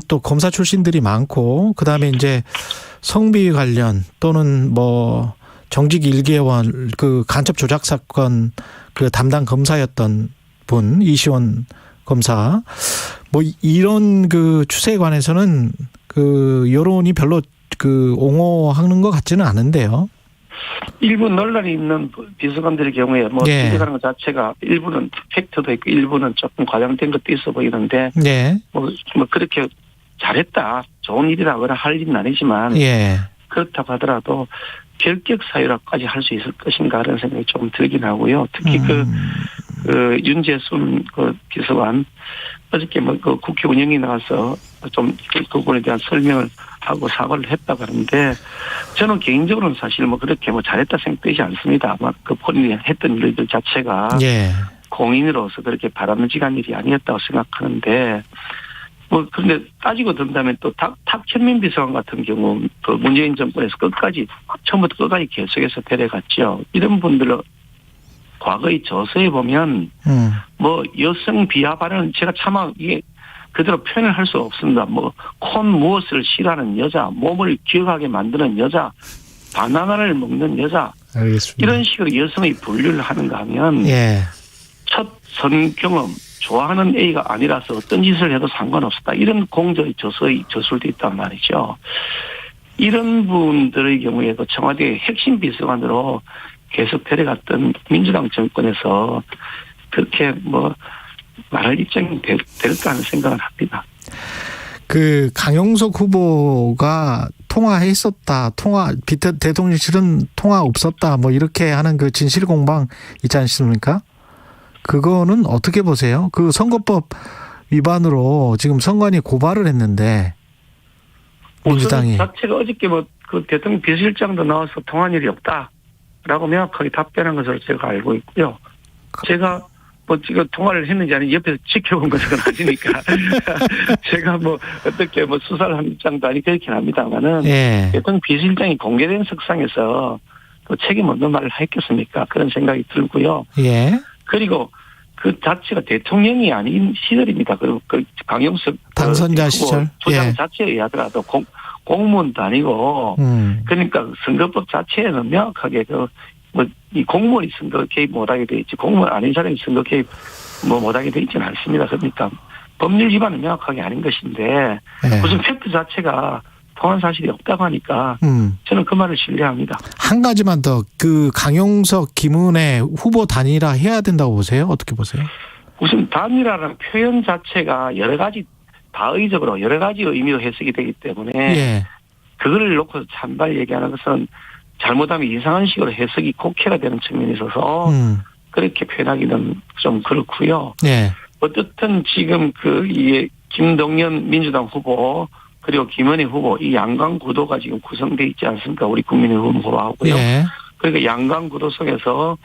또 검사 출신들이 많고 그다음에 이제 성비 관련 또는 정직 1개월 간첩 조작 사건 담당 검사였던 분 이시원 검사 이런 추세에 관해서는 여론이 별로 옹호하는 것 같지는 않은데요. 일부 논란이 있는 비서관들의 경우에 지적하는 것 자체가 일부는 팩트도 있고 일부는 조금 과장된 것도 있어 보이는데 그렇게 잘했다 좋은 일이라거나 할 일은 아니지만 그렇다고 하더라도 결격 사유라까지 할 수 있을 것인가 하는 생각이 좀 들긴 하고요. 특히 윤재순 비서관 어저께 국회 운영이 나와서 좀 그 부분에 대한 설명을 하고 사과를 했다고 하는데 저는 개인적으로는 사실 그렇게 잘했다 생각되지 않습니다. 아마 본인이 했던 일들 자체가 공인으로서 그렇게 바람직한 일이 아니었다고 생각하는데 그런데 따지고 든다면 또 탁현민 비서관 같은 경우 문재인 정권에서 처음부터 끝까지 계속해서 데려갔죠. 이런 분들은 과거의 저서에 보면 여성 비하 발언 제가 차마 이게 그대로 표현을 할 수 없습니다. 뭐 콘 무엇을 싫어하는 여자, 몸을 기억하게 만드는 여자, 바나나를 먹는 여자. 알겠습니다. 이런 식으로 여성의 분류를 하는가 하면 첫 선경험 좋아하는 A가 아니라서 어떤 짓을 해도 상관없었다. 이런 공저의 저술도 있단 말이죠. 이런 분들의 경우에도 청와대 핵심 비서관으로 계속 데려갔던 민주당 정권에서 그렇게 뭐 말할 입장이 될까 하는 생각을 합니다. 그 강용석 후보가 통화했었다. 대통령실은 통화 없었다. 뭐 이렇게 하는 그 진실 공방 있지 않습니까? 그거는 어떻게 보세요? 그 선거법 위반으로 지금 선관위 고발을 했는데 민주당이 자체가 어저께 뭐 그 대통령 비서실장도 나와서 통화한 일이 없다라고 명확하게 답변한 것으로 제가 알고 있고요. 제가 뭐 지금 통화를 했는지 아닌지 옆에서 지켜본 것은 아니니까 제가 뭐 어떻게 뭐 수사를 한 입장도 아니 그렇긴 합니다만은 대통령 비서실장이 공개된 석상에서 또 책임 없는 말을 했겠습니까? 그런 생각이 들고요. 그리고 그 자체가 대통령이 아닌 시절입니다. 그리고 그 강용석 당선자 시절 조장 자체에 의하더라도 공무원도 아니고 그러니까 선거법 자체에는 명확하게 이 공무원이 선거 개입 못하게 돼 있지 공무원 아닌 사람이 선거 개입 못하게 돼 있지는 않습니다. 그러니까 법률 위반은 명확하게 아닌 것인데 무슨 팩트 자체가 통한 사실이 없다고 하니까 저는 그 말을 신뢰합니다. 한 가지만 더 그 강용석 김은혜 후보 단일화 해야 된다고 보세요? 어떻게 보세요? 무슨 단일화라는 표현 자체가 여러 가지 다의적으로 여러 가지 의미로 해석이 되기 때문에 그거를 놓고 찬발 얘기하는 것은 잘못하면 이상한 식으로 해석이 곡해가 되는 측면이 있어서 그렇게 표현하기는 좀 그렇고요. 어쨌든 지금 이 김동연 민주당 후보 그리고 김은혜 후보 이 양강 구도가 지금 구성돼 있지 않습니까? 우리 국민의힘 후보하고요. 그러니까 양강 구도 속에서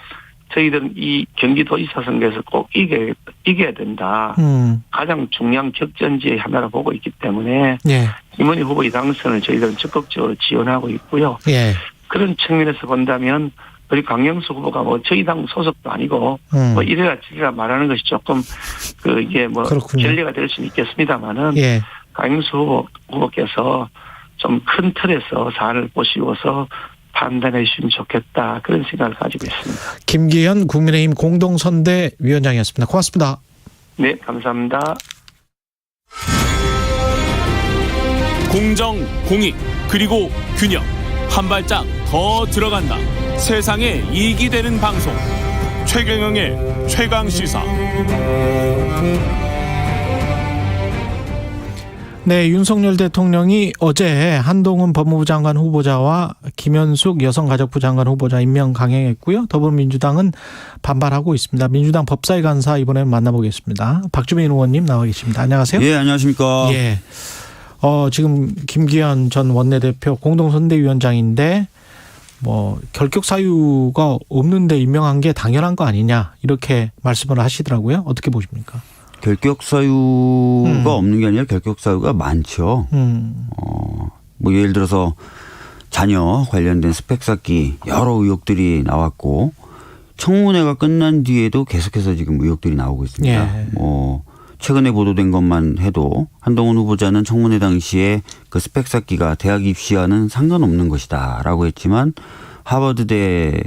저희들은 이 경기도지사 선거에서 꼭 이겨야 된다. 가장 중요한 격전지의 하나로 보고 있기 때문에 김은혜 후보의 당선을 저희들은 적극적으로 지원하고 있고요. 그런 측면에서 본다면 우리 강영수 후보가 뭐 저희 당 소속도 아니고 뭐 이래라 저래라 말하는 것이 조금 이게 뭐 결례가 될 수는 있겠습니다만은 강영수 후보께서 좀 큰 틀에서 사안을 보시고서 판단해 주시면 좋겠다. 그런 생각을 가지고 있습니다. 김기현 국민의힘 공동선대위원장이었습니다. 고맙습니다. 네, 감사합니다. 공정, 공익, 그리고 균형. 한 발짝 더 들어간다. 세상에 이익이 되는 방송. 최경영의 최강시사. 네, 윤석열 대통령이 어제 한동훈 법무부 장관 후보자와 김현숙 여성가족부 장관 후보자 임명 강행했고요. 더불어민주당은 반발하고 있습니다. 민주당 법사위 간사 이번에 만나보겠습니다. 박주민 의원님 나와 계십니다. 안녕하세요. 예, 안녕하십니까. 지금 김기현 전 원내대표 공동선대위원장인데 뭐 결격 사유가 없는데 임명한 게 당연한 거 아니냐 이렇게 말씀을 하시더라고요. 어떻게 보십니까? 결격 사유가 없는 게 아니라 결격 사유가 많죠. 뭐 예를 들어서 자녀 관련된 스펙 쌓기 여러 의혹들이 나왔고 청문회가 끝난 뒤에도 계속해서 지금 의혹들이 나오고 있습니다. 뭐 최근에 보도된 것만 해도 한동훈 후보자는 청문회 당시에 그 스펙 쌓기가 대학 입시와는 상관없는 것이다라고 했지만 하버드대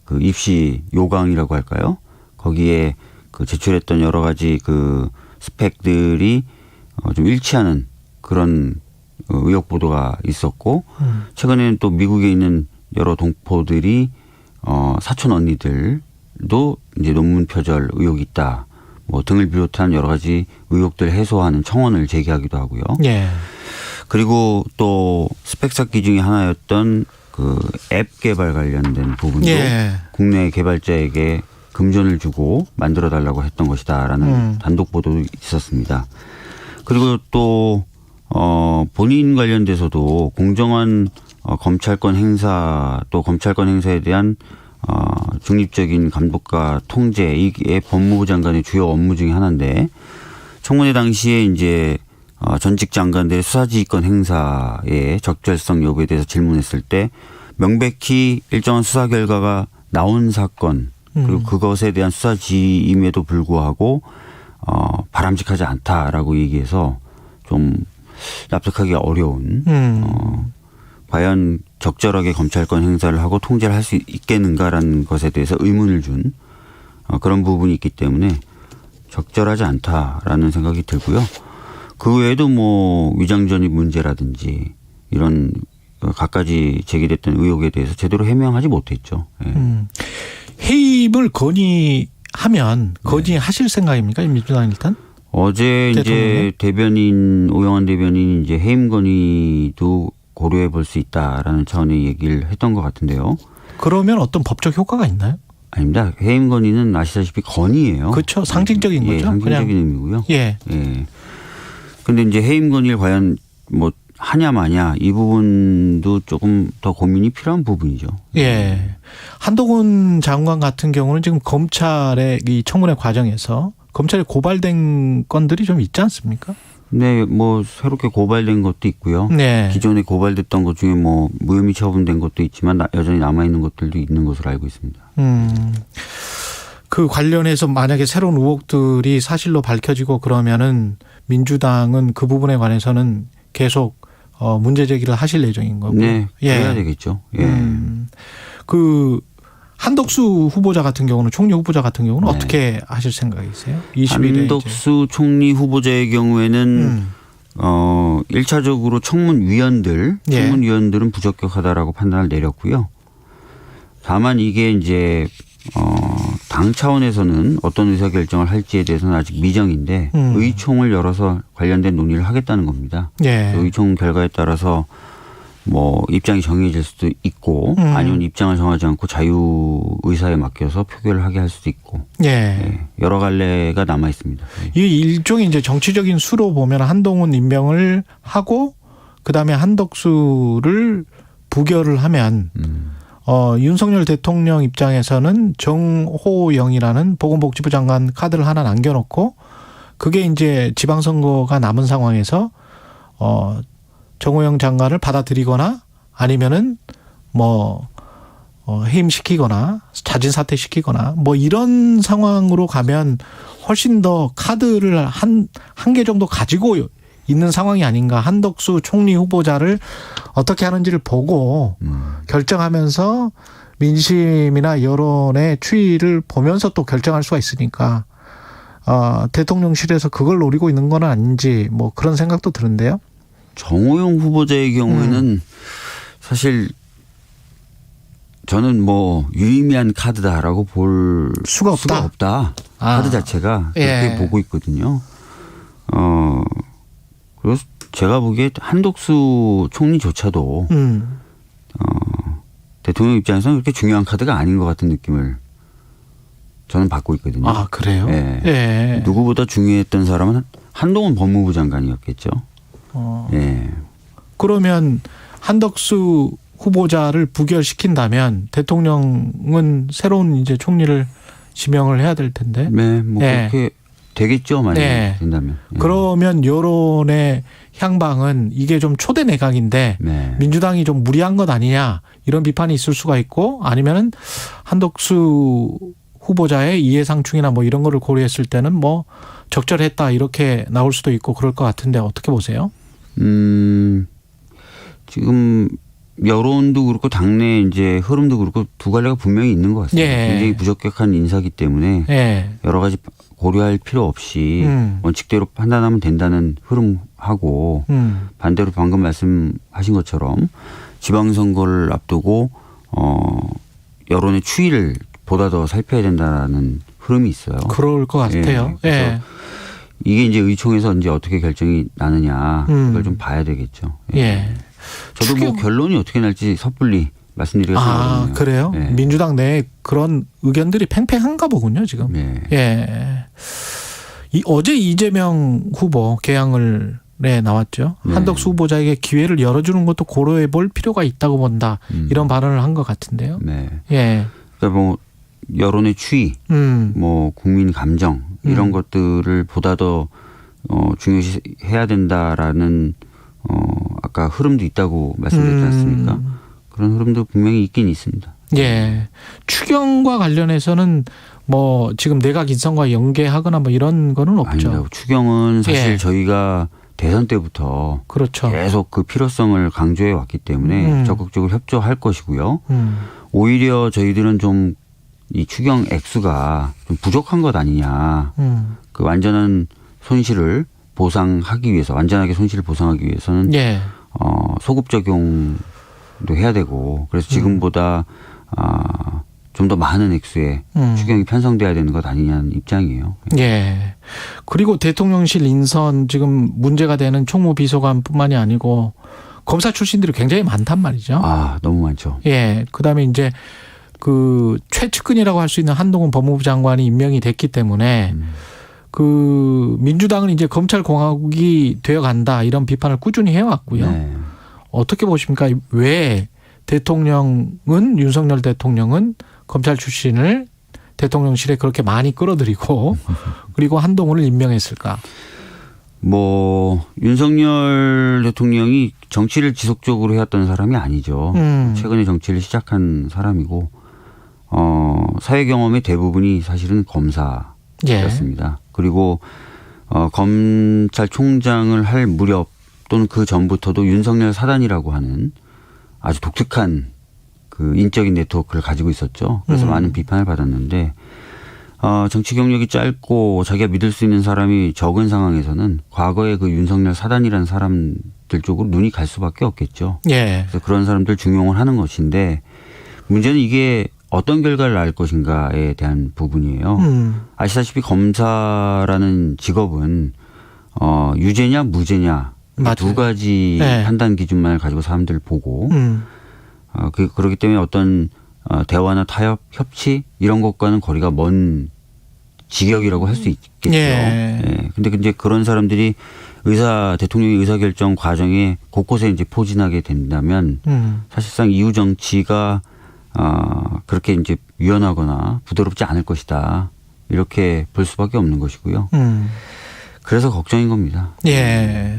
그 입시 요강이라고 할까요? 거기에 그 제출했던 여러 가지 그 스펙들이 좀 일치하는 그런 의혹 보도가 있었고 최근에는 또 미국에 있는 여러 동포들이 사촌 언니들도 이제 논문 표절 의혹이 있다. 뭐 등을 비롯한 여러 가지 의혹들 해소하는 청원을 제기하기도 하고요. 그리고 또 스펙 쌓기 중에 하나였던 그 앱 개발 관련된 부분도 국내 개발자에게 금전을 주고 만들어 달라고 했던 것이다라는 단독 보도도 있었습니다. 그리고 또 본인 관련돼서도 공정한 검찰권 행사 또 검찰권 행사에 대한 중립적인 감독과 통제 이게 법무부 장관의 주요 업무 중에 하나인데 청문회 당시에 이제 전직 장관들의 수사지휘권 행사의 적절성 여부에 대해서 질문했을 때 명백히 일정한 수사 결과가 나온 사건 그리고 그것에 대한 수사 지임에도 불구하고 바람직하지 않다라고 얘기해서 좀 납득하기 어려운 과연 적절하게 검찰권 행사를 하고 통제를 할 수 있겠는가라는 것에 대해서 의문을 준 그런 부분이 있기 때문에 적절하지 않다라는 생각이 들고요. 그 외에도 뭐 위장전입 문제라든지 이런 갖가지 제기됐던 의혹에 대해서 제대로 해명하지 못했죠. 예. 해임을 건의하실 생각입니까? 민주당 일단? 어제 이제 대변인 오영환 대변인이 이제 해임 건의도 고려해 볼 수 있다라는 차원의 얘기를 했던 것 같은데요. 그러면 어떤 법적 효과가 있나요? 아닙니다. 해임 건의는 아시다시피 건의예요. 그렇죠. 상징적인 예, 거죠. 상징적인 그냥. 의미고요. 예. 예. 근데 이제 해임 건의를 과연 뭐 하냐 마냐 이 부분도 조금 더 고민이 필요한 부분이죠. 예. 한동훈 장관 같은 경우는 지금 검찰의 이 청문회 과정에서 검찰에 고발된 건들이 좀 있지 않습니까? 네, 뭐 새롭게 고발된 것도 있고요. 네. 기존에 고발됐던 것 중에 뭐 무혐의 처분된 것도 있지만 여전히 남아 있는 것들도 있는 것으로 알고 있습니다. 그 관련해서 만약에 새로운 의혹들이 사실로 밝혀지고 그러면은 민주당은 그 부분에 관해서는 계속 문제 제기를 하실 예정인 거고요. 네, 그래야 되겠죠. 예. 그 한덕수 후보자 같은 경우는 총리 후보자 같은 경우는 어떻게 하실 생각이세요? 20일에 한덕수 총리 후보자의 경우에는 1차적으로 청문위원들은 부적격하다라고 판단을 내렸고요. 다만 이게 이제 당 차원에서는 어떤 의사결정을 할지에 대해서는 아직 미정인데 의총을 열어서 관련된 논의를 하겠다는 겁니다. 예. 의총 결과에 따라서 뭐 입장이 정해질 수도 있고 아니면 입장을 정하지 않고 자유 의사에 맡겨서 표결을 하게 할 수도 있고 예. 여러 갈래가 남아 있습니다. 이 일종의 이제 정치적인 수로 보면 한동훈 임명을 하고 그다음에 한덕수를 부결을 하면 윤석열 대통령 입장에서는 정호영이라는 보건복지부 장관 카드를 하나 남겨놓고 그게 이제 지방선거가 남은 상황에서 정호영 장관을 받아들이거나 아니면은 뭐 해임시키거나 자진 사퇴시키거나 뭐 이런 상황으로 가면 훨씬 더 카드를 한 개 정도 가지고 있는 상황이 아닌가. 한덕수 총리 후보자를 어떻게 하는지를 보고 결정하면서 민심이나 여론의 추이를 보면서 또 결정할 수가 있으니까 대통령실에서 그걸 노리고 있는 건 아닌지 뭐 그런 생각도 드는데요. 정호영 후보자의 경우에는 사실 저는 뭐 유의미한 카드다라고 볼 수가 없다. 카드 자체가 그렇게 보고 있거든요. 그래서 제가 보기에 한덕수 총리조차도 대통령 입장에서는 그렇게 중요한 카드가 아닌 것 같은 느낌을 저는 받고 있거든요. 아, 그래요? 네. 예. 누구보다 중요했던 사람은 한동훈 법무부 장관이었겠죠. 예. 그러면 한덕수 후보자를 부결시킨다면 대통령은 새로운 이제 총리를 지명을 해야 될 텐데. 네, 뭐 그렇게 되겠죠, 만약에 된다면. 그러면 여론의 향방은 이게 좀 초대 내각인데 민주당이 좀 무리한 것 아니냐 이런 비판이 있을 수가 있고 아니면은 한덕수 후보자의 이해상충이나 뭐 이런 거를 고려했을 때는 뭐 적절했다 이렇게 나올 수도 있고 그럴 것 같은데 어떻게 보세요? 지금 여론도 그렇고 당내 이제 흐름도 그렇고 두 갈래가 분명히 있는 것 같습니다. 굉장히 부적격한 인사기 때문에 여러 가지 고려할 필요 없이 원칙대로 판단하면 된다는 흐름하고 반대로 방금 말씀하신 것처럼 지방선거를 앞두고 여론의 추이를 보다 더 살펴야 된다는 흐름이 있어요. 그럴 것 같아요. 그래서 이게 이제 의총에서 이제 어떻게 결정이 나느냐 그걸 좀 봐야 되겠죠. 저도 뭐 결론이 어떻게 날지 섣불리 말씀드리기가 어렵네요. 그래요? 민주당 내에 그런 의견들이 팽팽한가 보군요, 지금. 어제 이재명 후보 개항을 나왔죠. 한덕수 후보자에게 기회를 열어주는 것도 고려해 볼 필요가 있다고 본다. 이런 발언을 한 것 같은데요. 그러니까 뭐 여론의 추이, 뭐 국민 감정 이런 것들을 보다 더 중요시해야 된다라는 아까 흐름도 있다고 말씀드렸지 않습니까? 그런 흐름도 분명히 있긴 있습니다. 추경과 관련해서는 뭐 지금 내각 인선과 연계하거나 뭐 이런 거는 없죠. 아닙니다. 추경은 사실 저희가 대선 때부터 그렇죠. 계속 그 필요성을 강조해 왔기 때문에 적극적으로 협조할 것이고요. 오히려 저희들은 좀 이 추경 액수가 좀 부족한 것 아니냐. 그 완전한 손실을 보상하기 위해서, 완전하게 손실을 보상하기 위해서는 소급 적용도 해야 되고, 그래서 지금보다 좀 더 많은 액수의 추경이 편성돼야 되는 것 아니냐는 입장이에요. 예. 그리고 대통령실 인선 지금 문제가 되는 총무비서관뿐만이 아니고 검사 출신들이 굉장히 많단 말이죠. 너무 많죠. 예. 그다음에 이제 그 최측근이라고 할 수 있는 한동훈 법무부 장관이 임명이 됐기 때문에 그 민주당은 이제 검찰공화국이 되어간다 이런 비판을 꾸준히 해왔고요. 네. 어떻게 보십니까? 왜 대통령은 윤석열 대통령은 검찰 출신을 대통령실에 그렇게 많이 끌어들이고 그리고 한동훈을 임명했을까? 뭐 윤석열 대통령이 정치를 지속적으로 해왔던 사람이 아니죠. 최근에 정치를 시작한 사람이고 사회 경험의 대부분이 사실은 검사였습니다. 그리고 검찰총장을 할 무렵 또는 그 전부터도 윤석열 사단이라고 하는 아주 독특한 그 인적인 네트워크를 가지고 있었죠. 그래서 많은 비판을 받았는데 정치 경력이 짧고 자기가 믿을 수 있는 사람이 적은 상황에서는 과거에 그 윤석열 사단이라는 사람들 쪽으로 눈이 갈 수밖에 없겠죠. 그래서 그런 사람들 중용을 하는 것인데 문제는 이게 어떤 결과를 낳을 것인가에 대한 부분이에요. 아시다시피 검사라는 직업은 유죄냐 무죄냐 두 가지 판단 기준만을 가지고 사람들 보고 그렇기 때문에 어떤 대화나 타협, 협치 이런 것과는 거리가 먼 직역이라고 할 수 있겠죠. 근데 이제 그런 사람들이 대통령의 의사결정 과정에 곳곳에 이제 포진하게 된다면 사실상 이후 정치가 그렇게 이제 유연하거나 부드럽지 않을 것이다. 이렇게 볼 수밖에 없는 것이고요. 그래서 걱정인 겁니다. 예.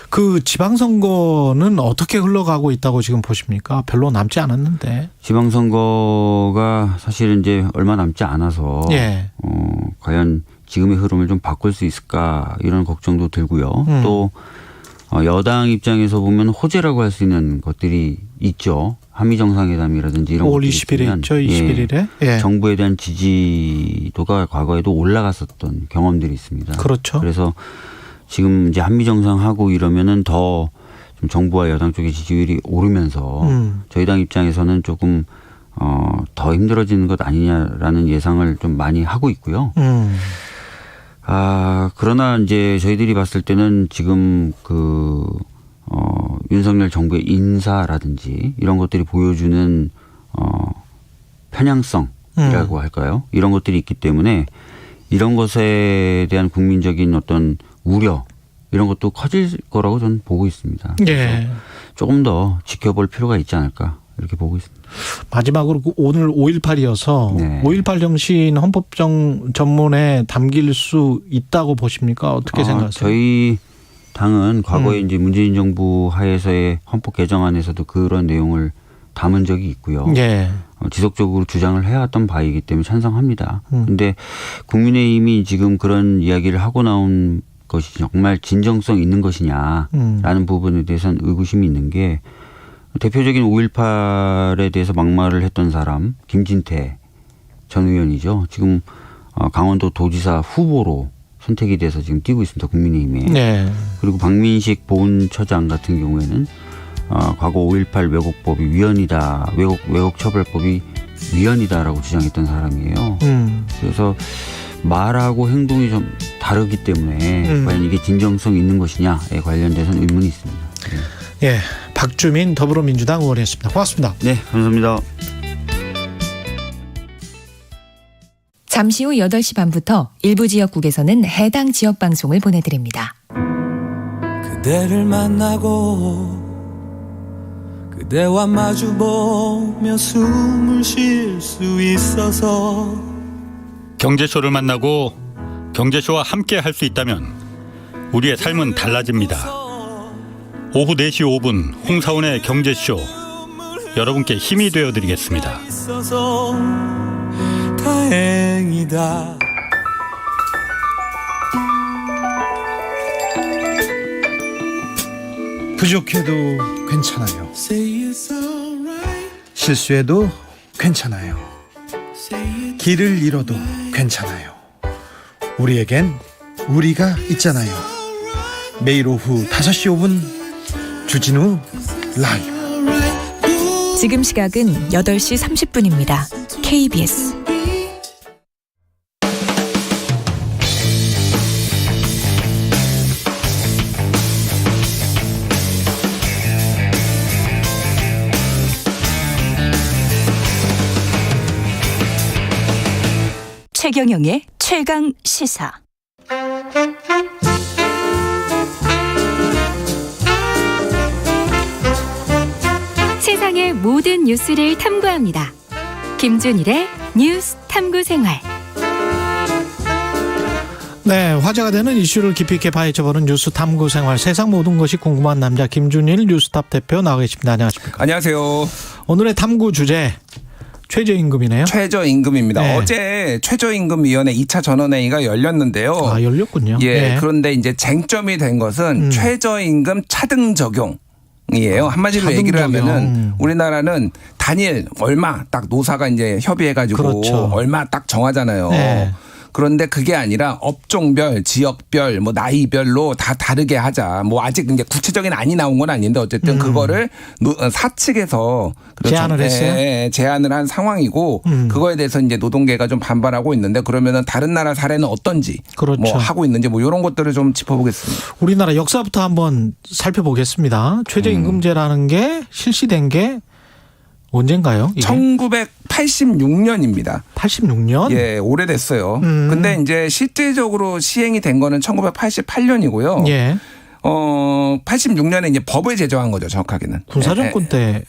그 지방선거는 어떻게 흘러가고 있다고 지금 보십니까? 별로 남지 않았는데. 지방선거가 사실 이제 얼마 남지 않아서 과연 지금의 흐름을 좀 바꿀 수 있을까 이런 걱정도 들고요. 또 여당 입장에서 보면 호재라고 할 수 있는 것들이 있죠. 한미 정상회담이라든지 이런 5월 20일에 있죠. 21일에. 정부에 대한 지지도가 과거에도 올라갔었던 경험들이 있습니다. 그렇죠. 그래서 지금 이제 한미 정상하고 이러면은 더 좀 정부와 여당 쪽의 지지율이 오르면서 저희 당 입장에서는 조금 더 힘들어지는 것 아니냐라는 예상을 좀 많이 하고 있고요. 그러나 이제 저희들이 봤을 때는 지금 윤석열 정부의 인사라든지 이런 것들이 보여주는 편향성이라고 할까요? 이런 것들이 있기 때문에 이런 것에 대한 국민적인 어떤 우려 이런 것도 커질 거라고 저는 보고 있습니다. 그래서 조금 더 지켜볼 필요가 있지 않을까 이렇게 보고 있습니다. 마지막으로 오늘 5.18이어서 5.18 정신 헌법전문에 담길 수 있다고 보십니까? 어떻게 생각하세요? 저희 당은 과거에 이제 문재인 정부 하에서의 헌법 개정안에서도 그런 내용을 담은 적이 있고요. 지속적으로 주장을 해왔던 바이기 때문에 찬성합니다. 그런데 국민의힘이 지금 그런 이야기를 하고 나온 것이 정말 진정성 있는 것이냐라는 부분에 대해서는 의구심이 있는 게 대표적인 5.18에 대해서 막말을 했던 사람 김진태 전 의원이죠. 지금 강원도 도지사 후보로 선택이 돼서 지금 뛰고 있습니다. 국민의힘에. 그리고 박민식 보훈처장 같은 경우에는 과거 5.18 왜곡법이 위헌이다. 왜곡처벌법이 위헌이다라고 주장했던 사람이에요. 그래서 말하고 행동이 좀 다르기 때문에 과연 이게 진정성 있는 것이냐에 관련돼서는 의문이 있습니다. 박주민 더불어민주당 의원이었습니다. 고맙습니다. 네, 감사합니다. 잠시 후 8시 반부터 일부 지역국에서는 해당 지역 방송을 보내드립니다. 그대를 만나고 그대와 마주보며 숨을 쉴 수 있어서 경제쇼를 만나고 경제쇼와 함께 할 수 있다면 우리의 삶은 달라집니다. 오후 4시 5분 홍사훈의 경제쇼 여러분께 힘이 되어드리겠습니다. 다행이다. 부족해도 괜찮아요. 실수해도 괜찮아요. 길을 잃어도 괜찮아요. 우리에겐 우리가 있잖아요. 매일 오후 5시 5분 주진우 라이브. 지금 시각은 8시 30분입니다. KBS 최경영의 최강 시사. 세상의 모든 뉴스를 탐구합니다. 김준일의 뉴스 탐구 생활. 네, 화제가 되는 이슈를 깊이 있게 파헤쳐보는 뉴스 탐구 생활. 세상 모든 것이 궁금한 남자 김준일 뉴스탑 대표 나와 계십니다. 안녕하십니까? 안녕하세요. 오늘의 탐구 주제 최저임금이네요. 최저임금입니다. 네. 어제 최저임금위원회 2차 전원회의가 열렸는데요. 아, 열렸군요. 예. 네. 그런데 이제 쟁점이 된 것은 최저임금 차등 적용이에요. 한마디로 얘기를 하면은 우리나라는 단일 얼마 딱 노사가 이제 협의해가지고 그렇죠. 얼마 딱 정하잖아요. 네. 그런데 그게 아니라 업종별, 지역별, 뭐 나이별로 다 다르게 하자. 뭐 아직 이제 구체적인 안이 나온 건 아닌데 어쨌든 그거를 사측에서 제안을 했어요. 제안을 한 상황이고 그거에 대해서 이제 노동계가 좀 반발하고 있는데 그러면은 다른 나라 사례는 어떤지, 그렇죠. 뭐 하고 있는지 뭐 이런 것들을 좀 짚어보겠습니다. 우리나라 역사부터 한번 살펴보겠습니다. 최저임금제라는 게 실시된 게 언젠가요? 이게? 1986년입니다. 86년? 예, 오래됐어요. 근데 이제 실질적으로 시행이 된 거는 1988년이고요. 예. 86년에 이제 법을 제정한 거죠, 정확하게는. 군사정권 때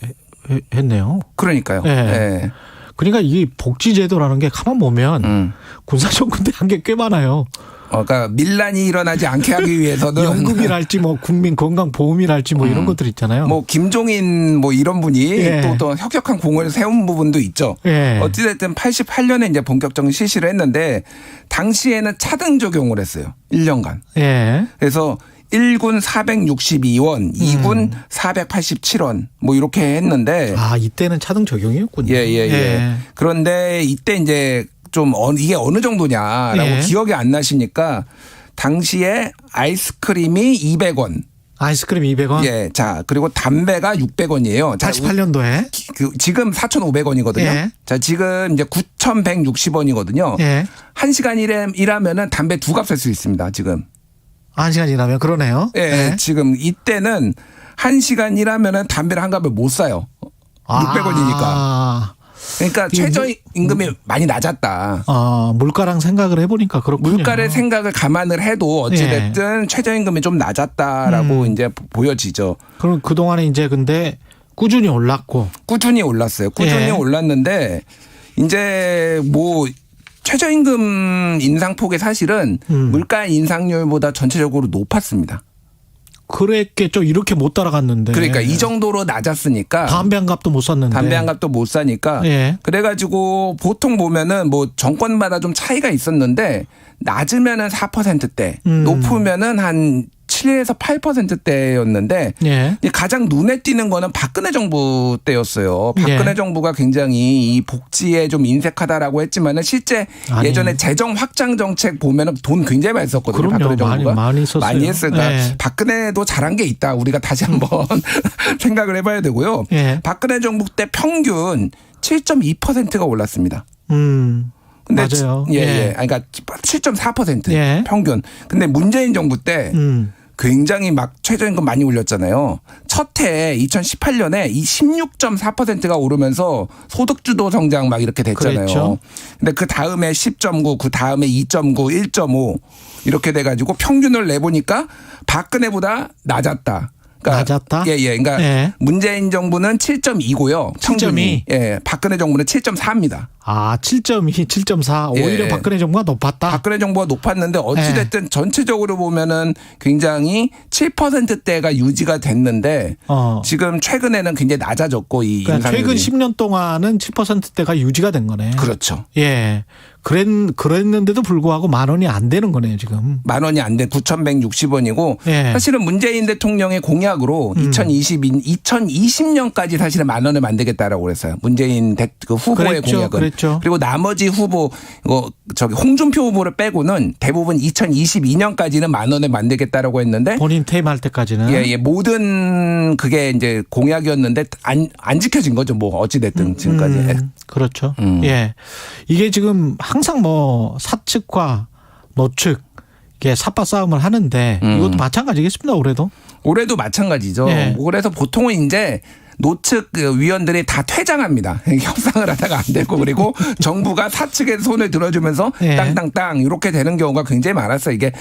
했네요. 그러니까요. 예. 예. 그러니까 이 복지제도라는 게 가만 보면 군사정권 때 한 게 꽤 많아요. 그러니까 밀란이 일어나지 않게 하기 위해서는 연금이랄지 뭐 국민건강보험이랄지 뭐 이런 것들 있잖아요. 뭐 김종인 뭐 이런 분이 예. 또 혁혁한 공을 세운 부분도 있죠. 예. 어찌됐든 88년에 이제 본격적인 실시를 했는데 당시에는 차등 적용을 했어요. 1년간. 예. 그래서 1군 462원, 2군 487원 뭐 이렇게 했는데 아, 이때는 차등 적용이었군요. 예. 그런데 이때 이제 좀 이게 어느 정도냐라고 예. 기억이 안 나시니까 당시에 아이스크림이 200원. 아이스크림 200원? 예. 자, 그리고 담배가 600원이에요. 88년도에. 지금 4,500원이거든요. 예. 자, 지금 이제 9,160원이거든요. 예. 1시간 일하면은 담배 2갑 살 수 있습니다, 지금. 1시간 일하면 그러네요. 예. 예. 지금 이때는 1시간 일하면은 담배를 한 갑을 못 사요. 600원이니까. 그러니까 최저임금이 많이 낮았다. 물가랑 생각을 해보니까 그렇군요. 물가의 생각을 감안을 해도 어찌됐든 최저임금이 좀 낮았다라고 이제 보여지죠. 그럼 그동안에 이제 근데 꾸준히 올랐고. 꾸준히 올랐어요. 꾸준히 올랐는데 이제 뭐 최저임금 인상폭이 사실은 물가 인상률보다 전체적으로 높았습니다. 그랬겠죠. 이렇게 못 따라갔는데. 그러니까 이 정도로 낮았으니까. 담배 한 갑도 못 샀는데. 담배 한 갑도 못 사니까. 예. 그래가지고 보통 보면은 뭐 정권마다 좀 차이가 있었는데 낮으면은 4%대, 높으면은 한 7에서 8%대였는데 예. 가장 눈에 띄는 거는 박근혜 정부 때였어요. 박근혜 예. 정부가 굉장히 이 복지에 좀 인색하다라고 했지만은 실제 예전에 재정 확장 정책 보면은 돈 굉장히 많이 썼거든요. 그럼요. 박근혜 정부가 많이 썼어요. 많이 했으니까 예. 박근혜도 잘한 게 있다. 우리가 다시 한번 생각을 해봐야 되고요. 예. 박근혜 정부 때 평균 7.2%가 올랐습니다. 근데 맞아요. 예. 그러니까 7.4% 예. 평균. 근데 문재인 정부 때 굉장히 막 최저임금 많이 올렸잖아요. 첫 해 2018년에 이 16.4%가 오르면서 소득주도 성장 막 이렇게 됐잖아요. 그랬죠. 근데 그 다음에 10.9, 그 다음에 2.9, 1.5 이렇게 돼가지고 평균을 내보니까 박근혜보다 낮았다. 그러니까 낮았다? 예. 그러니까 예. 문재인 정부는 7.2고요. 7.2. 예. 박근혜 정부는 7.4입니다. 7.2, 7.4 오히려 예. 박근혜 정부가 높았다. 박근혜 정부가 높았는데 어찌됐든 전체적으로 보면은 굉장히 7%대가 유지가 됐는데 지금 최근에는 굉장히 낮아졌고 이 그러니까 인상률이. 최근 10년 동안은 7%대가 유지가 된 거네. 그렇죠. 예. 그랬는데도 불구하고 10,000원이 안 되는 거네요, 지금. 10,000원이 안 돼 9,160원이고 예. 사실은 문재인 대통령의 공약으로 2020년까지 사실은 10,000원을 만들겠다라고 그랬어요. 문재인 그 후보의 공약은. 그랬죠. 그리고 나머지 후보 홍준표 후보를 빼고는 대부분 2022년까지는 10,000원을 만들겠다라고 했는데 본인 퇴임할 때까지는 예, 모든 그게 이제 공약이었는데 안 지켜진 거죠. 뭐 어찌 됐든 지금까지. 그렇죠. 예. 이게 지금 항상 뭐 사측과 노측 이게 삽바 싸움을 하는데 이것도 마찬가지겠습니다. 올해도 마찬가지죠. 예. 그래서 보통은 이제 노측 위원들이 다 퇴장합니다. 협상을 하다가 안 되고 그리고 정부가 사측의 손을 들어주면서 예. 땅땅땅 이렇게 되는 경우가 굉장히 많았어요. 이게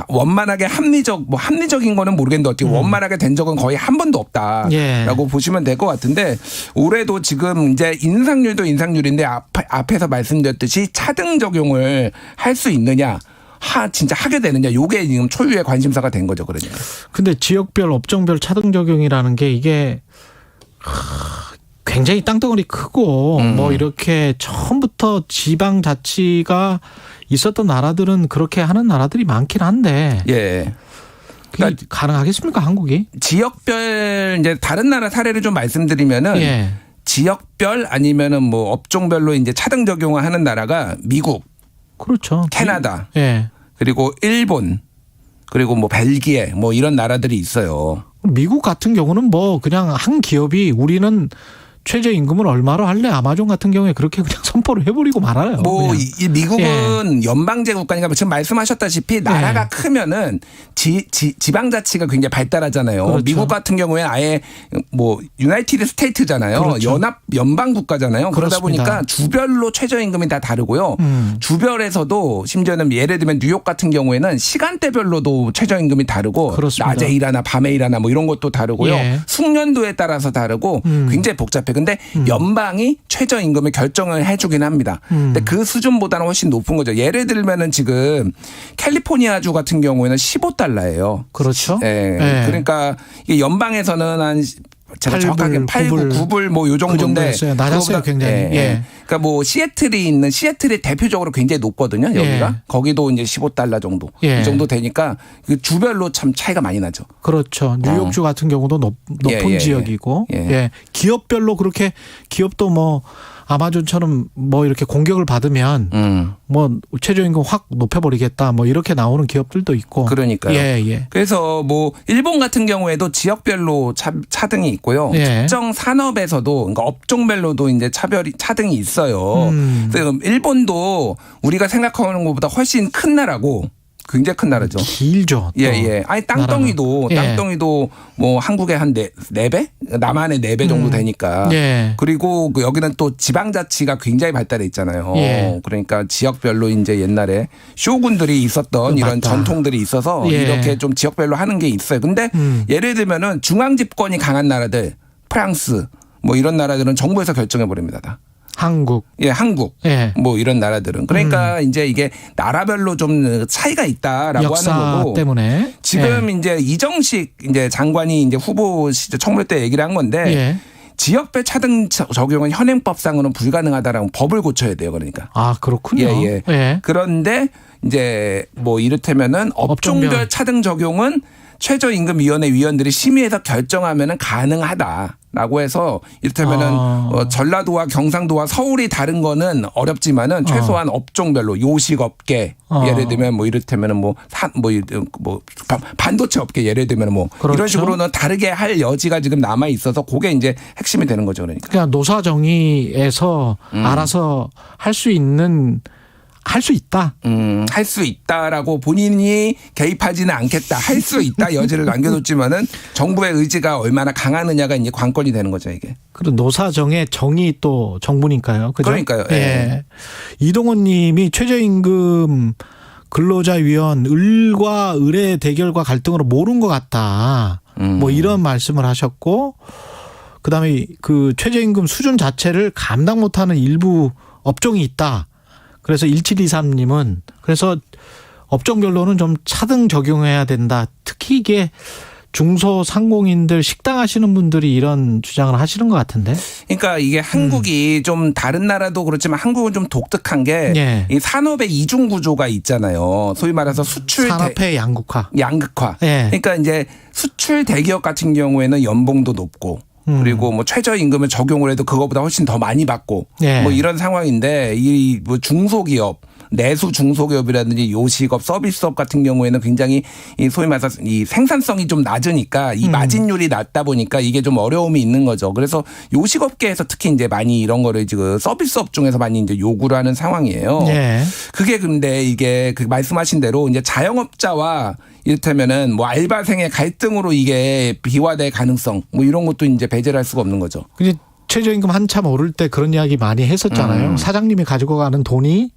원만하게 합리적인 거는 모르겠는데 어떻게 원만하게 된 적은 거의 한 번도 없다라고 예. 보시면 될 것 같은데 올해도 지금 이제 인상률도 인상률인데 앞에서 말씀드렸듯이 차등 적용을 할 수 있느냐. 진짜 하게 되느냐. 요게 지금 초유의 관심사가 된 거죠. 그러니까. 근데 지역별 업종별 차등 적용이라는 게 이게 굉장히 땅덩어리 크고 뭐 이렇게 처음부터 지방자치가 있었던 나라들은 그렇게 하는 나라들이 많긴 한데 예. 그러니까 가능하겠습니까, 한국이? 지역별 이제 다른 나라 사례를 좀 말씀드리면은 예. 지역별 아니면은 뭐 업종별로 이제 차등 적용을 하는 나라가 미국, 그렇죠. 캐나다, 예. 그리고 일본, 그리고 뭐 벨기에 뭐 이런 나라들이 있어요. 미국 같은 경우는 뭐 그냥 한 기업이 우리는 최저임금을 얼마로 할래? 아마존 같은 경우에 그렇게 그냥 선포를 해버리고 말아요. 뭐 이 미국은 연방제 국가니까 지금 말씀하셨다시피 나라가 크면은 지방자치가 굉장히 발달하잖아요. 그렇죠. 미국 같은 경우에 아예 뭐 유나이티드 스테이트잖아요. 그렇죠. 연방 국가잖아요. 그러다 그렇습니다. 보니까 주별로 최저임금이 다 다르고요. 주별에서도 심지어는 예를 들면 뉴욕 같은 경우에는 시간대별로도 최저임금이 다르고 그렇습니다. 낮에 일하나 밤에 일하나 뭐 이런 것도 다르고요. 예. 숙련도에 따라서 다르고 굉장히 복잡해요. 근데 연방이 최저임금을 결정을 해주긴 합니다. 근데 그 수준보다는 훨씬 높은 거죠. 예를 들면은 지금 캘리포니아주 같은 경우에는 15달러예요. 그렇죠. 예. 예. 그러니까 이게 연방에서는 한 제가 8불, 정확하게 8불, 9불 뭐 요 정도인데 낮았어요, 굉장히. 예. 그러니까 뭐 시애틀이 대표적으로 굉장히 높거든요. 여기가 예. 거기도 이제 15달러 정도 예. 이 정도 되니까 그 주별로 참 차이가 많이 나죠. 그렇죠. 뉴욕주 같은 경우도 높은 지역이고 예. 기업별로 그렇게 기업도 뭐 아마존처럼 뭐 이렇게 공격을 받으면 뭐 최저임금 확 높여버리겠다 뭐 이렇게 나오는 기업들도 있고. 그러니까요. 예. 그래서 뭐 일본 같은 경우에도 지역별로 차등이 있고요. 예. 특정 산업에서도 그러니까 업종별로도 이제 차등이 있어요. 그래서 일본도 우리가 생각하는 것보다 훨씬 큰 나라고. 굉장히 큰 나라죠. 길죠. 예. 아니 땅덩이도 뭐 한국의 한 4배? 남한의 4배 정도 되니까. 예. 그리고 여기는 또 지방자치가 굉장히 발달해 있잖아요. 예. 그러니까 지역별로 이제 옛날에 쇼군들이 있었던 이런 전통들이 있어서 예. 이렇게 좀 지역별로 하는 게 있어요. 근데 예를 들면은 중앙 집권이 강한 나라들, 프랑스 뭐 이런 나라들은 정부에서 결정해 버립니다. 다. 한국. 예, 한국. 예. 뭐 이런 나라들은. 그러니까 이제 이게 나라별로 좀 차이가 있다라고 역사 하는 거고. 때문에. 지금 이제 이정식 이제 장관이 이제 후보 시절 청문회 때 얘기를 한 건데 예. 지역별 차등 적용은 현행법상으로는 불가능하다라고 법을 고쳐야 돼요. 그러니까. 아, 그렇군요. 예. 그런데 이제 뭐 이를테면은 업종별 차등 적용은 최저임금위원회 위원들이 심의해서 결정하면은 가능하다라고 해서 이를테면은 전라도와 경상도와 서울이 다른 거는 어렵지만은 최소한 업종별로 요식업계 예를 들면 뭐 이를테면은 뭐 반도체 업계 예를 들면 뭐 그렇죠. 이런 식으로는 다르게 할 여지가 지금 남아 있어서 그게 이제 핵심이 되는 거죠. 그러니까 노사정의에서 알아서 할 수 있다. 할 수 있다라고 본인이 개입하지는 않겠다. 할 수 있다 여지를 남겨뒀지만은 정부의 의지가 얼마나 강하느냐가 이제 관건이 되는 거죠, 이게. 그리고 노사정의 정의 또 정부니까요. 그죠? 그러니까요. 예. 이동원 님이 최저임금 근로자위원 을과 을의 대결과 갈등으로 모른 것 같다. 뭐 이런 말씀을 하셨고 그다음에 그 최저임금 수준 자체를 감당 못하는 일부 업종이 있다. 그래서 1723님은 그래서 업종별로는 좀 차등 적용해야 된다. 특히 이게 중소상공인들 식당 하시는 분들이 이런 주장을 하시는 것 같은데. 그러니까 이게 한국이 좀 다른 나라도 그렇지만 한국은 좀 독특한 게 이 산업의 이중 구조가 있잖아요. 소위 말해서 수출 산업의 양극화. 그러니까 이제 수출 대기업 같은 경우에는 연봉도 높고 그리고 뭐 최저임금을 적용을 해도 그거보다 훨씬 더 많이 받고 뭐 이런 상황인데 이 뭐 중소기업 내수 중소기업이라든지 요식업, 서비스업 같은 경우에는 굉장히 이 소위 말해서 이 생산성이 좀 낮으니까 이 마진율이 낮다 보니까 이게 좀 어려움이 있는 거죠. 그래서 요식업계에서 특히 이제 많이 이런 거를 지금 서비스업 중에서 많이 이제 요구를 하는 상황이에요. 그게 근데 이게 그 말씀하신 대로 이제 자영업자와 이를테면은 뭐 알바생의 갈등으로 이게 비화될 가능성 뭐 이런 것도 이제 배제를 할 수가 없는 거죠. 근데 최저임금 한참 오를 때 그런 이야기 많이 했었잖아요. 사장님이 가지고 가는 돈이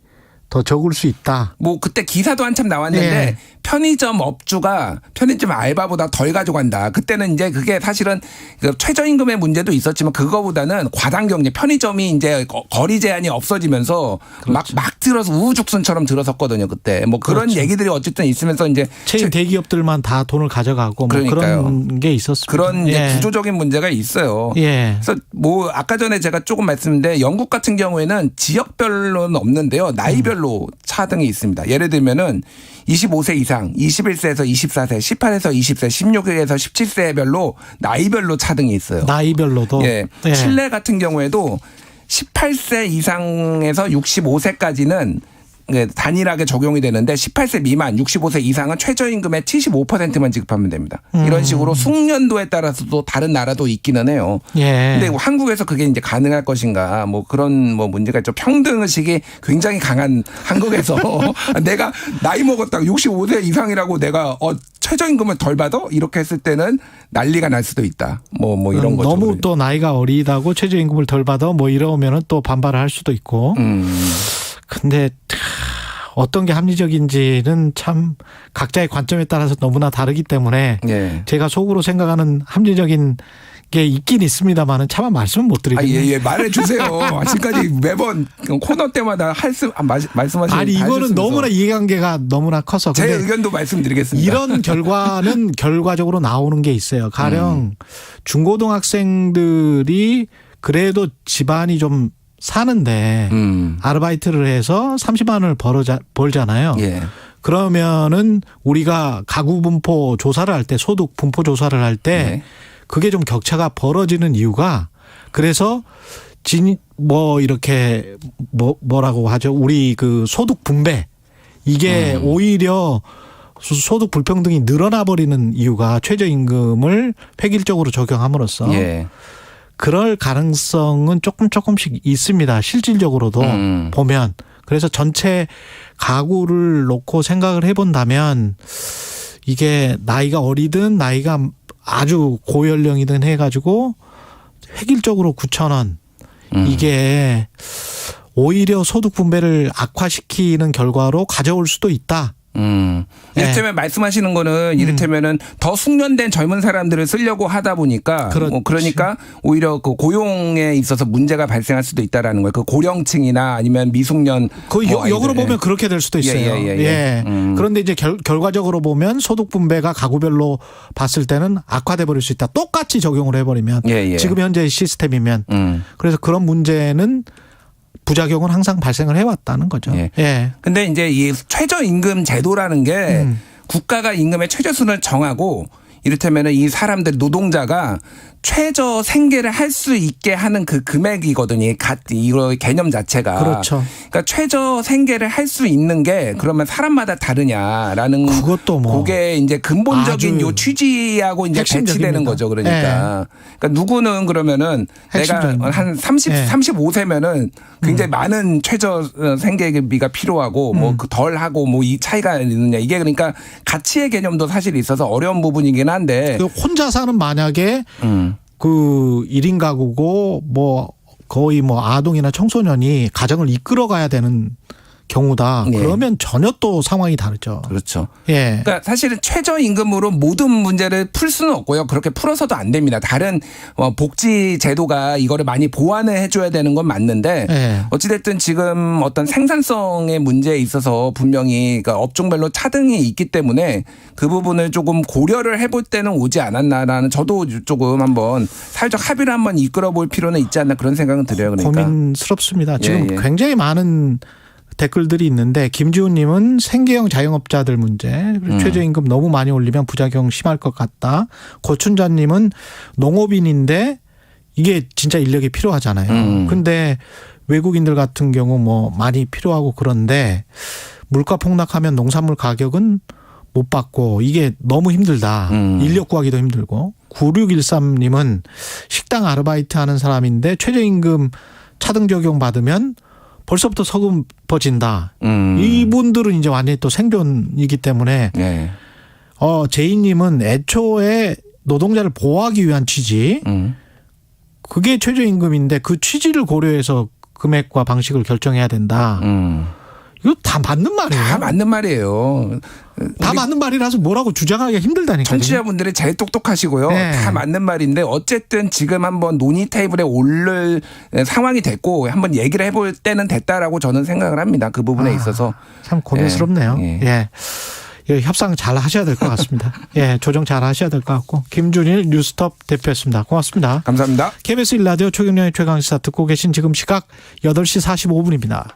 더 적을 수 있다. 뭐 그때 기사도 한참 나왔는데 편의점 업주가 편의점 알바보다 덜 가져간다. 그때는 이제 그게 사실은 그 최저임금의 문제도 있었지만 그거보다는 과당 경제 편의점이 이제 거리 제한이 없어지면서 막 들어서 우후죽순처럼 들어섰거든요. 그때 뭐 그런 얘기들이 어쨌든 있으면서 이제 체인 대기업들만 다 돈을 가져가고 뭐 그런 게 있었습니다. 그런 이제 구조적인 문제가 있어요. 그래서 뭐 아까 전에 제가 조금 말씀드렸는데 영국 같은 경우에는 지역별로는 없는데요. 나이별로 차등이 있습니다. 예를 들면은 25세 이상, 21세에서 24세, 18에서 20세, 16에서 17세별로 나이별로 차등이 있어요. 나이별로도? 칠레 같은 경우에도 18세 이상에서 65세까지는 단일하게 적용이 되는데 18세 미만 65세 이상은 최저임금의 75%만 지급하면 됩니다. 이런 식으로 숙련도에 따라서도 다른 나라도 있기는 해요. 근데 한국에서 그게 이제 가능할 것인가 뭐 그런 뭐 문제가 있죠. 평등의식이 굉장히 강한 한국에서 내가 나이 먹었다고 65세 이상이라고 내가 최저임금을 덜 받아? 이렇게 했을 때는 난리가 날 수도 있다. 뭐 이런 거죠. 너무 또 나이가 어리다고 최저임금을 덜 받아 뭐 이러면은 또 반발을 할 수도 있고. 근데 어떤 게 합리적인지는 참 각자의 관점에 따라서 너무나 다르기 때문에 제가 속으로 생각하는 합리적인 게 있긴 있습니다만은 차마 말씀은 못 드리겠네요. 말해 주세요. 지금까지 매번 코너 때마다 말씀하시는 아니 이거는 너무나 이해관계가 너무나 커서 제 의견도 말씀드리겠습니다. 이런 결과는 결과적으로 나오는 게 있어요. 가령 중고등학생들이 그래도 집안이 좀 사는데 아르바이트를 해서 30만 원을 벌잖아요. 그러면은 우리가 가구 분포 조사를 할 때 소득 분포 조사를 할 때 그게 좀 격차가 벌어지는 이유가 그래서 뭐 이렇게 뭐라고 하죠? 우리 그 소득 분배 이게 오히려 소득 불평등이 늘어나 버리는 이유가 최저임금을 획일적으로 적용함으로써 그럴 가능성은 조금씩 있습니다. 실질적으로도 보면. 그래서 전체 가구를 놓고 생각을 해본다면 이게 나이가 어리든 나이가 아주 고연령이든 해가지고 획일적으로 9,000원 이게 오히려 소득 분배를 악화시키는 결과로 가져올 수도 있다. 이를테면 말씀하시는 거는 이를테면은 더 숙련된 젊은 사람들을 쓰려고 하다 보니까 그러니까 오히려 그 고용에 있어서 문제가 발생할 수도 있다라는 거예요. 그 고령층이나 아니면 미숙련 그 역으로 보면 그렇게 될 수도 있어요. 그런데 이제 결과적으로 보면 소득 분배가 가구별로 봤을 때는 악화돼 버릴 수 있다. 똑같이 적용을 해버리면 지금 현재 시스템이면 그래서 그런 문제는 부작용은 항상 발생을 해왔다는 거죠. 근데 이제 이 최저임금 제도라는 게 국가가 임금의 최저순을 정하고 이를테면 이 사람들 노동자가 최저 생계를 할 수 있게 하는 그 금액이거든요. 이 개념 자체가. 그렇죠. 그러니까 최저 생계를 할 수 있는 게 그러면 사람마다 다르냐라는 그것도 뭐 그게 이제 근본적인 요 취지하고 이제 배치되는 거죠. 그러니까. 그러니까 누구는 그러면은 내가 한 35세면은 굉장히 많은 최저 생계비가 필요하고 뭐 덜 하고 뭐 이 차이가 있느냐. 이게 그러니까 가치의 개념도 사실 있어서 어려운 부분이긴 한데 혼자 사는 만약에 그 1인 가구고 뭐 거의 뭐 아동이나 청소년이 가정을 이끌어 가야 되는 경우다. 그러면 전혀 또 상황이 다르죠. 그렇죠. 예. 그러니까 사실은 최저임금으로 모든 문제를 풀 수는 없고요. 그렇게 풀어서도 안 됩니다. 다른 복지 제도가 이거를 많이 보완을 해줘야 되는 건 맞는데 어찌됐든 지금 어떤 생산성의 문제에 있어서 분명히 그러니까 업종별로 차등이 있기 때문에 그 부분을 조금 고려를 해볼 때는 오지 않았나라는 저도 조금 한번 사회적 합의를 한번 이끌어볼 필요는 있지 않나 그런 생각은 들어요. 그러니까. 고민스럽습니다. 지금 굉장히 많은 댓글들이 있는데 김지훈님은 생계형 자영업자들 문제 최저임금 너무 많이 올리면 부작용 심할 것 같다. 고춘자님은 농업인인데 이게 진짜 인력이 필요하잖아요. 근데 외국인들 같은 경우 뭐 많이 필요하고 그런데 물가 폭락하면 농산물 가격은 못 받고 이게 너무 힘들다. 인력 구하기도 힘들고. 9613님은 식당 아르바이트 하는 사람인데 최저임금 차등 적용 받으면 벌써부터 서글퍼진다. 이분들은 이제 완전히 또 생존이기 때문에 제이님은 애초에 노동자를 보호하기 위한 취지 그게 최저임금인데 그 취지를 고려해서 금액과 방식을 결정해야 된다. 이거 다 맞는 말이에요. 다 맞는 말이에요. 다 맞는 말이라서 뭐라고 주장하기가 힘들다니까요. 청취자분들이 제일 똑똑하시고요. 다 맞는 말인데 어쨌든 지금 한번 논의 테이블에 오를 상황이 됐고 한번 얘기를 해볼 때는 됐다라고 저는 생각을 합니다. 그 부분에 있어서. 참 고민스럽네요. 예. 협상 잘 하셔야 될 것 같습니다. 예, 조정 잘 하셔야 될 것 같고. 김준일 뉴스톱 대표였습니다. 고맙습니다. 감사합니다. KBS 1라디오 최경영의 최강시사 듣고 계신 지금 시각 8시 45분입니다.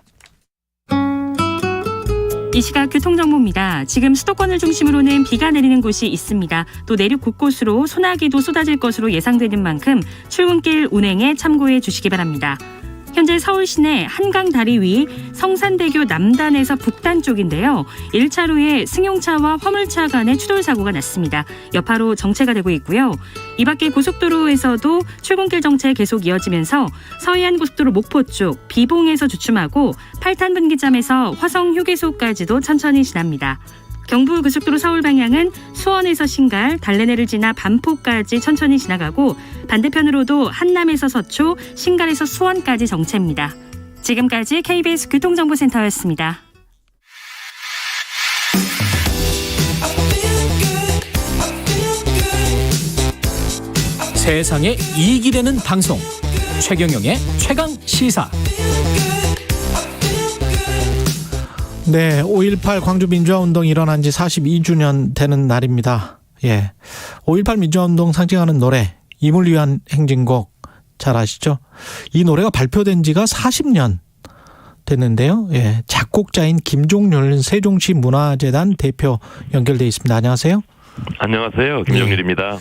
이 시각 교통정보입니다. 지금 수도권을 중심으로는 비가 내리는 곳이 있습니다. 또 내륙 곳곳으로 소나기도 쏟아질 것으로 예상되는 만큼 출근길 운행에 참고해 주시기 바랍니다. 현재 서울 시내 한강 다리 위 성산대교 남단에서 북단 쪽인데요. 1차로에 승용차와 화물차 간의 추돌 사고가 났습니다. 여파로 정체가 되고 있고요. 이 밖에 고속도로에서도 출근길 정체 계속 이어지면서 서해안 고속도로 목포 쪽 비봉에서 주춤하고 8탄 분기점에서 화성 휴게소까지도 천천히 지납니다. 경부고속도로 서울 방향은 수원에서 신갈, 달래내를 지나 반포까지 천천히 지나가고 반대편으로도 한남에서 서초, 신갈에서 수원까지 정체입니다. 지금까지 KBS 교통정보센터였습니다. 세상에 이익이 되는 방송 최경영의 최강시사. 네, 5.18 광주 민주화운동이 일어난 지 42주년 되는 날입니다. 예, 5.18 민주화운동 상징하는 노래 임을 위한 행진곡 잘 아시죠? 이 노래가 발표된 지가 40년 됐는데요. 예, 작곡자인 김종률 세종시 문화재단 대표 연결돼 있습니다. 안녕하세요. 안녕하세요. 김종률입니다.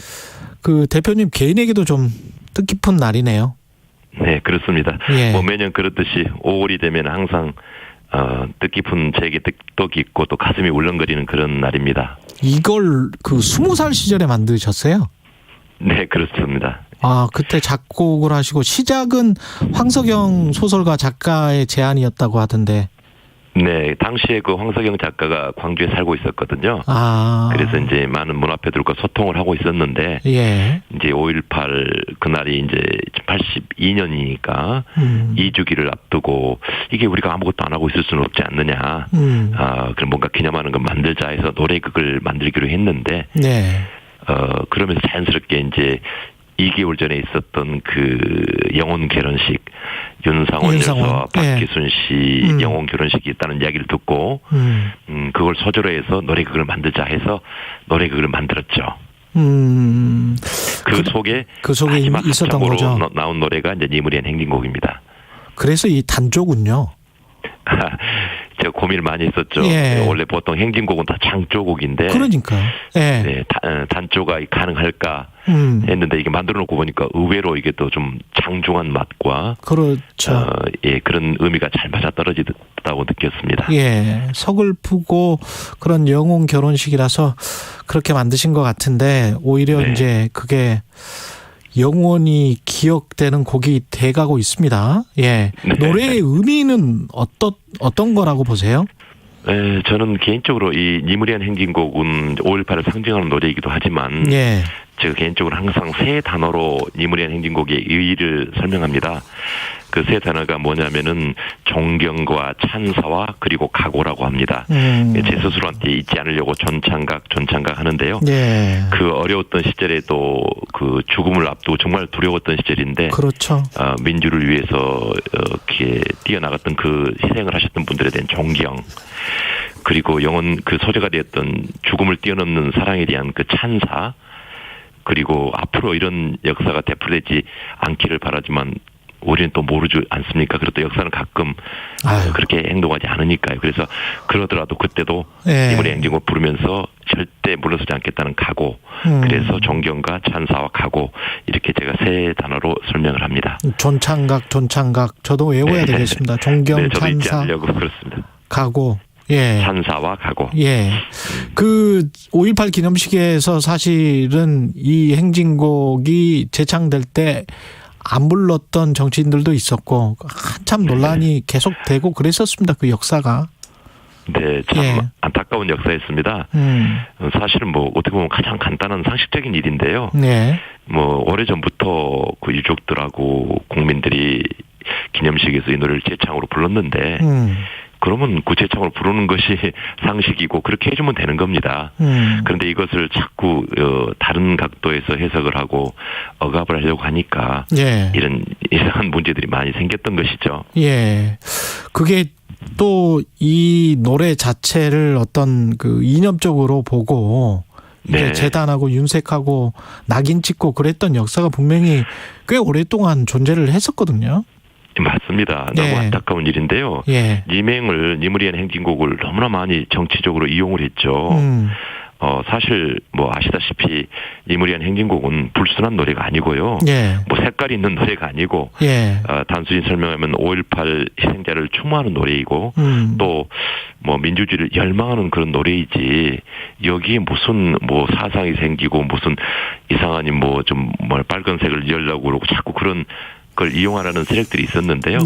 그 대표님 개인에게도 좀 뜻깊은 날이네요. 네, 그렇습니다. 뭐 매년 그렇듯이 5월이 되면 항상 뜻깊은 제게 떡이 있고 또 가슴이 울렁거리는 그런 날입니다. 이걸 그 20살 시절에 만드셨어요? 네, 그렇습니다. 아, 그때 작곡을 하시고 시작은 황석영 소설가 작가의 제안이었다고 하던데. 네, 당시에 그 황석영 작가가 광주에 살고 있었거든요. 그래서 이제 많은 문화패들과 소통을 하고 있었는데, 이제 5.18 그날이 이제 82년이니까 2주기를 앞두고 이게 우리가 아무것도 안 하고 있을 수는 없지 않느냐. 그럼 뭔가 기념하는 걸 만들자 해서 노래극을 만들기로 했는데, 그러면서 자연스럽게 이제 2개월 전에 있었던 그 영혼 결혼식, 윤상원 여사와 박기순 씨 영혼 결혼식이 있다는 이야기를 듣고 그걸 소재로 해서 노래극을 만들자 해서 노래극을 만들었죠. 그 속에 마지막 있었던 거죠. 나온 노래가 이제 임을 위한 행진곡입니다. 그래서 이 단조군요. 제가 고민을 많이 했었죠. 원래 보통 행진곡은 다 장조곡인데. 그러니까요. 네, 단조가 가능할까 했는데 이게 만들어 놓고 보니까 의외로 이게 또 좀 장중한 맛과. 그렇죠. 그런 의미가 잘 맞아떨어지다고 느꼈습니다. 예, 서글프고 그런 영혼 결혼식이라서 그렇게 만드신 것 같은데 오히려 이제 그게 영원히 기억되는 곡이 돼가고 있습니다. 예. 노래의 의미는 어떤 거라고 보세요? 저는 개인적으로 이 임을 위한 행진곡은 5.18을 상징하는 노래이기도 하지만 제가 개인적으로 항상 세 단어로 님을 위한 행진곡의 의의를 설명합니다. 그 세 단어가 뭐냐면은 존경과 찬사와 그리고 각오라고 합니다. 제 스스로한테 잊지 않으려고 존창각 하는데요. 예. 그 어려웠던 시절에도 그 죽음을 앞두고 정말 두려웠던 시절인데, 그렇죠. 민주를 위해서 이렇게 뛰어나갔던 그 희생을 하셨던 분들에 대한 존경, 그리고 영원 그 소재가 되었던 죽음을 뛰어넘는 사랑에 대한 그 찬사, 그리고 앞으로 이런 역사가 되풀이되지 않기를 바라지만 우리는 또 모르지 않습니까? 그래도 역사는 가끔 그렇게 행동하지 않으니까요. 그래서 그러더라도 그때도 님을 행진곡 부르면서 절대 물러서지 않겠다는 각오, 그래서 존경과 찬사와 각오, 이렇게 제가 세 단어로 설명을 합니다. 존창각 저도 외워야 되겠습니다. 존경, 네, 저도 잊지 찬사, 않으려고 그렇습니다. 각오. 예. 찬사와 각오. 예. 그 5.18 기념식에서 사실은 이 행진곡이 제창될 때 안 불렀던 정치인들도 있었고 한참 논란이 계속되고 그랬었습니다. 그 역사가. 네, 참 안타까운 역사였습니다. 사실은 뭐 어떻게 보면 가장 간단한 상식적인 일인데요. 네. 뭐 오래전부터 그 유족들하고 국민들이 기념식에서 이 노래를 제창으로 불렀는데 그러면 그 제창으로 부르는 것이 상식이고 그렇게 해주면 되는 겁니다. 그런데 이것을 자꾸 다른 각도에서 해석을 하고 억압을 하려고 하니까 이런 이상한 문제들이 많이 생겼던 것이죠. 예, 그게 또 이 노래 자체를 어떤 그 이념적으로 보고 이제 재단하고 윤색하고 낙인 찍고 그랬던 역사가 분명히 꽤 오랫동안 존재를 했었거든요. 맞습니다. 너무 안타까운 일인데요. 님을 위한 행진곡을 너무나 많이 정치적으로 이용을 했죠. 사실 뭐 아시다시피 님을 위한 행진곡은 불순한 노래가 아니고요. 뭐 색깔이 있는 노래가 아니고 단순히 설명하면 5.18 희생자를 추모하는 노래이고 또 뭐 민주주의를 열망하는 그런 노래이지 여기에 무슨 뭐 사상이 생기고 무슨 이상한 뭐 좀 뭐 빨간색을 열려고 그러고 자꾸 그런 그걸 이용하라는 세력들이 있었는데요.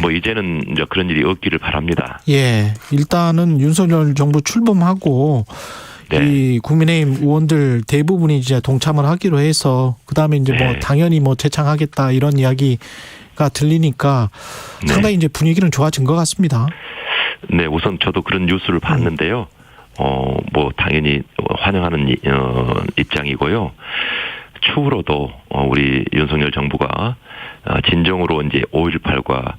뭐 이제는 이제 그런 일이 없기를 바랍니다. 예, 일단은 윤석열 정부 출범하고 이 국민의힘 의원들 대부분이 이제 동참을 하기로 해서 그 다음에 이제 뭐 당연히 뭐 재창하겠다 이런 이야기가 들리니까 상당히 이제 분위기는 좋아진 것 같습니다. 네, 우선 저도 그런 뉴스를 봤는데요. 뭐 당연히 환영하는 입장이고요. 추후로도 우리 윤석열 정부가 진정으로 이제 5.18과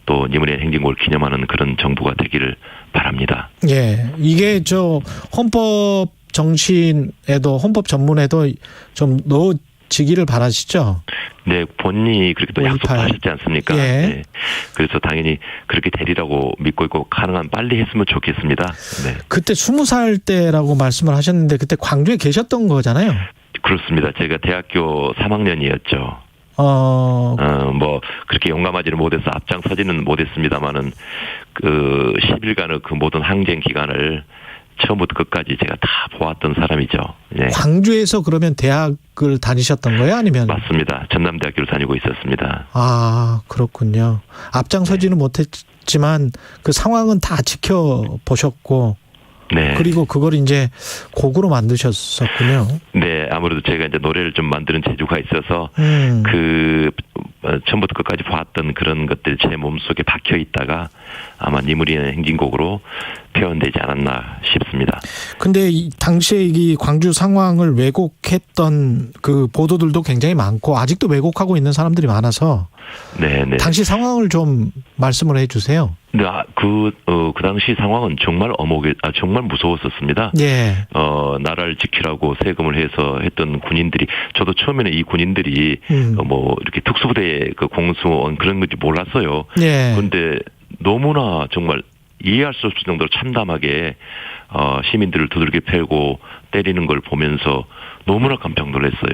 또 님을 위한 행진곡을 기념하는 그런 정부가 되기를 바랍니다. 예, 이게 저 헌법 정신에도 헌법 전문에도 좀 넣어지기를 바라시죠? 네, 본인이 그렇게 또 약속하셨지 않습니까? 네. 그래서 당연히 그렇게 되리라고 믿고 있고 가능한 빨리 했으면 좋겠습니다. 네. 그때 20살 때라고 말씀을 하셨는데 그때 광주에 계셨던 거잖아요? 그렇습니다. 제가 대학교 3학년이었죠. 뭐 그렇게 용감하지는 못해서 앞장서지는 못했습니다만은 그 10일간의 그 모든 항쟁 기간을 처음부터 끝까지 제가 다 보았던 사람이죠. 네. 광주에서 그러면 대학을 다니셨던 거예요, 아니면? 맞습니다. 전남대학교를 다니고 있었습니다. 아, 그렇군요. 앞장서지는 못했지만 그 상황은 다 지켜보셨고. 그리고 그걸 이제 곡으로 만드셨었군요. 네, 아무래도 제가 이제 노래를 좀 만드는 재주가 있어서 그 처음부터 끝까지 봤던 그런 것들이 제 몸속에 박혀 있다가 아마 님을 위한 행진곡으로 표현되지 않았나 싶습니다. 근데 이 당시에 이 광주 상황을 왜곡했던 그 보도들도 굉장히 많고 아직도 왜곡하고 있는 사람들이 많아서 당시 상황을 좀 말씀을 해 주세요. 네, 그 당시 상황은 정말 정말 무서웠었습니다. 나라를 지키라고 세금을 해서 했던 군인들이, 저도 처음에는 이 군인들이 뭐 이렇게 특수부대 그 공수원 그런 건지 몰랐어요. 그런데 너무나 정말 이해할 수 없을 정도로 참담하게 시민들을 두들겨 패고 때리는 걸 보면서 너무나 깜짝 놀랐어요.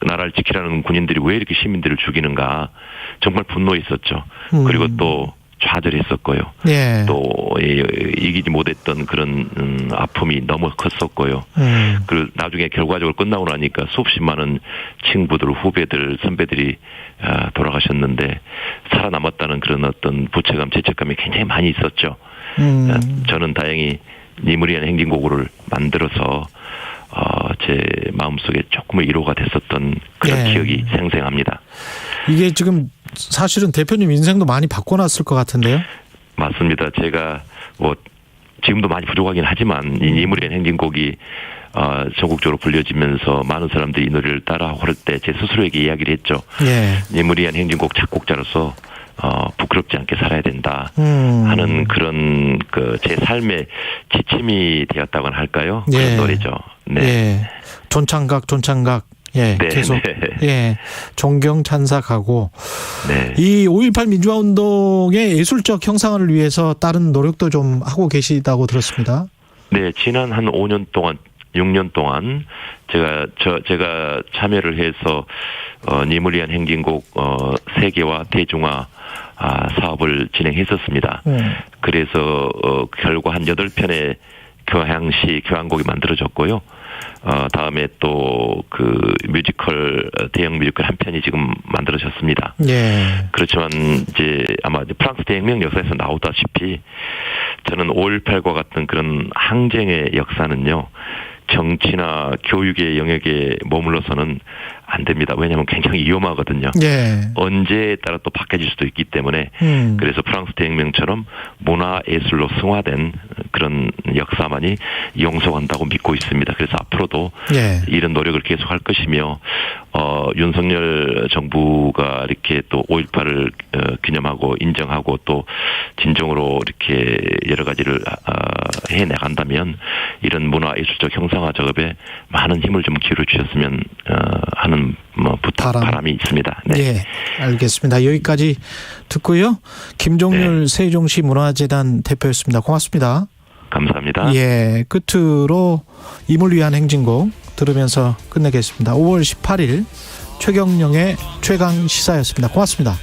나라를 지키라는 군인들이 왜 이렇게 시민들을 죽이는가 정말 분노했었죠. 그리고 또 좌절했었고요. 또 이기지 못했던 그런 아픔이 너무 컸었고요. 그리고 나중에 결과적으로 끝나고 나니까 수없이 많은 친구들, 후배들, 선배들이 돌아가셨는데 살아남았다는 그런 어떤 부채감, 죄책감이 굉장히 많이 있었죠. 저는 다행히 님을 위한 행진곡을 만들어서 제 마음속에 조금은 위로가 됐었던 그런 기억이 생생합니다. 이게 지금 사실은 대표님 인생도 많이 바꿔놨을 것 같은데요? 맞습니다. 제가 뭐 지금도 많이 부족하긴 하지만 이 니무리안 행진곡이 전국적으로 불려지면서 많은 사람들이 이 노래를 따라하고 그럴 때 제 스스로에게 이야기를 했죠. 니무리안 행진곡 작곡자로서 부끄럽지 않게 살아야 된다 하는 그런 제 삶의 지침이 되었다고나 할까요? 그런 노래죠. 네. 존창각. 네, 계속 네. 존경 찬사하고 네. 이 5.18 민주화 운동의 예술적 형상화를 위해서 다른 노력도 좀 하고 계시다고 들었습니다. 네, 지난 한 5년 동안 6년 동안 제가 참여를 해서 니무리안 행진곡 세계화 대중화 사업을 진행했었습니다. 그래서 결과 한 8편의 교향곡이 만들어졌고요. 다음에 또 대형 뮤지컬 한 편이 지금 만들어졌습니다. 그렇지만 이제 아마 프랑스 대혁명 역사에서 나오다시피 저는 5.18과 같은 그런 항쟁의 역사는요, 정치나 교육의 영역에 머물러서는 안 됩니다. 왜냐하면 굉장히 위험하거든요. 언제에 따라 또 바뀌어질 수도 있기 때문에 그래서 프랑스 대혁명처럼 문화예술로 승화된 그런 역사만이 영속한다고 믿고 있습니다. 그래서 앞으로도 이런 노력을 계속할 것이며 윤석열 정부가 이렇게 또 5.18을 기념하고 인정하고 또 진정으로 이렇게 여러 가지를 해나간다면 이런 문화예술적 형상화 작업에 많은 힘을 좀 기울여 주셨으면 하는 바람이 있습니다. 네. 알겠습니다. 여기까지 듣고요. 김종률 세종시 문화재단 대표였습니다. 고맙습니다. 감사합니다. 끝으로 임을 위한 행진곡 들으면서 끝내겠습니다. 5월 18일 최경영의 최강 시사였습니다. 고맙습니다.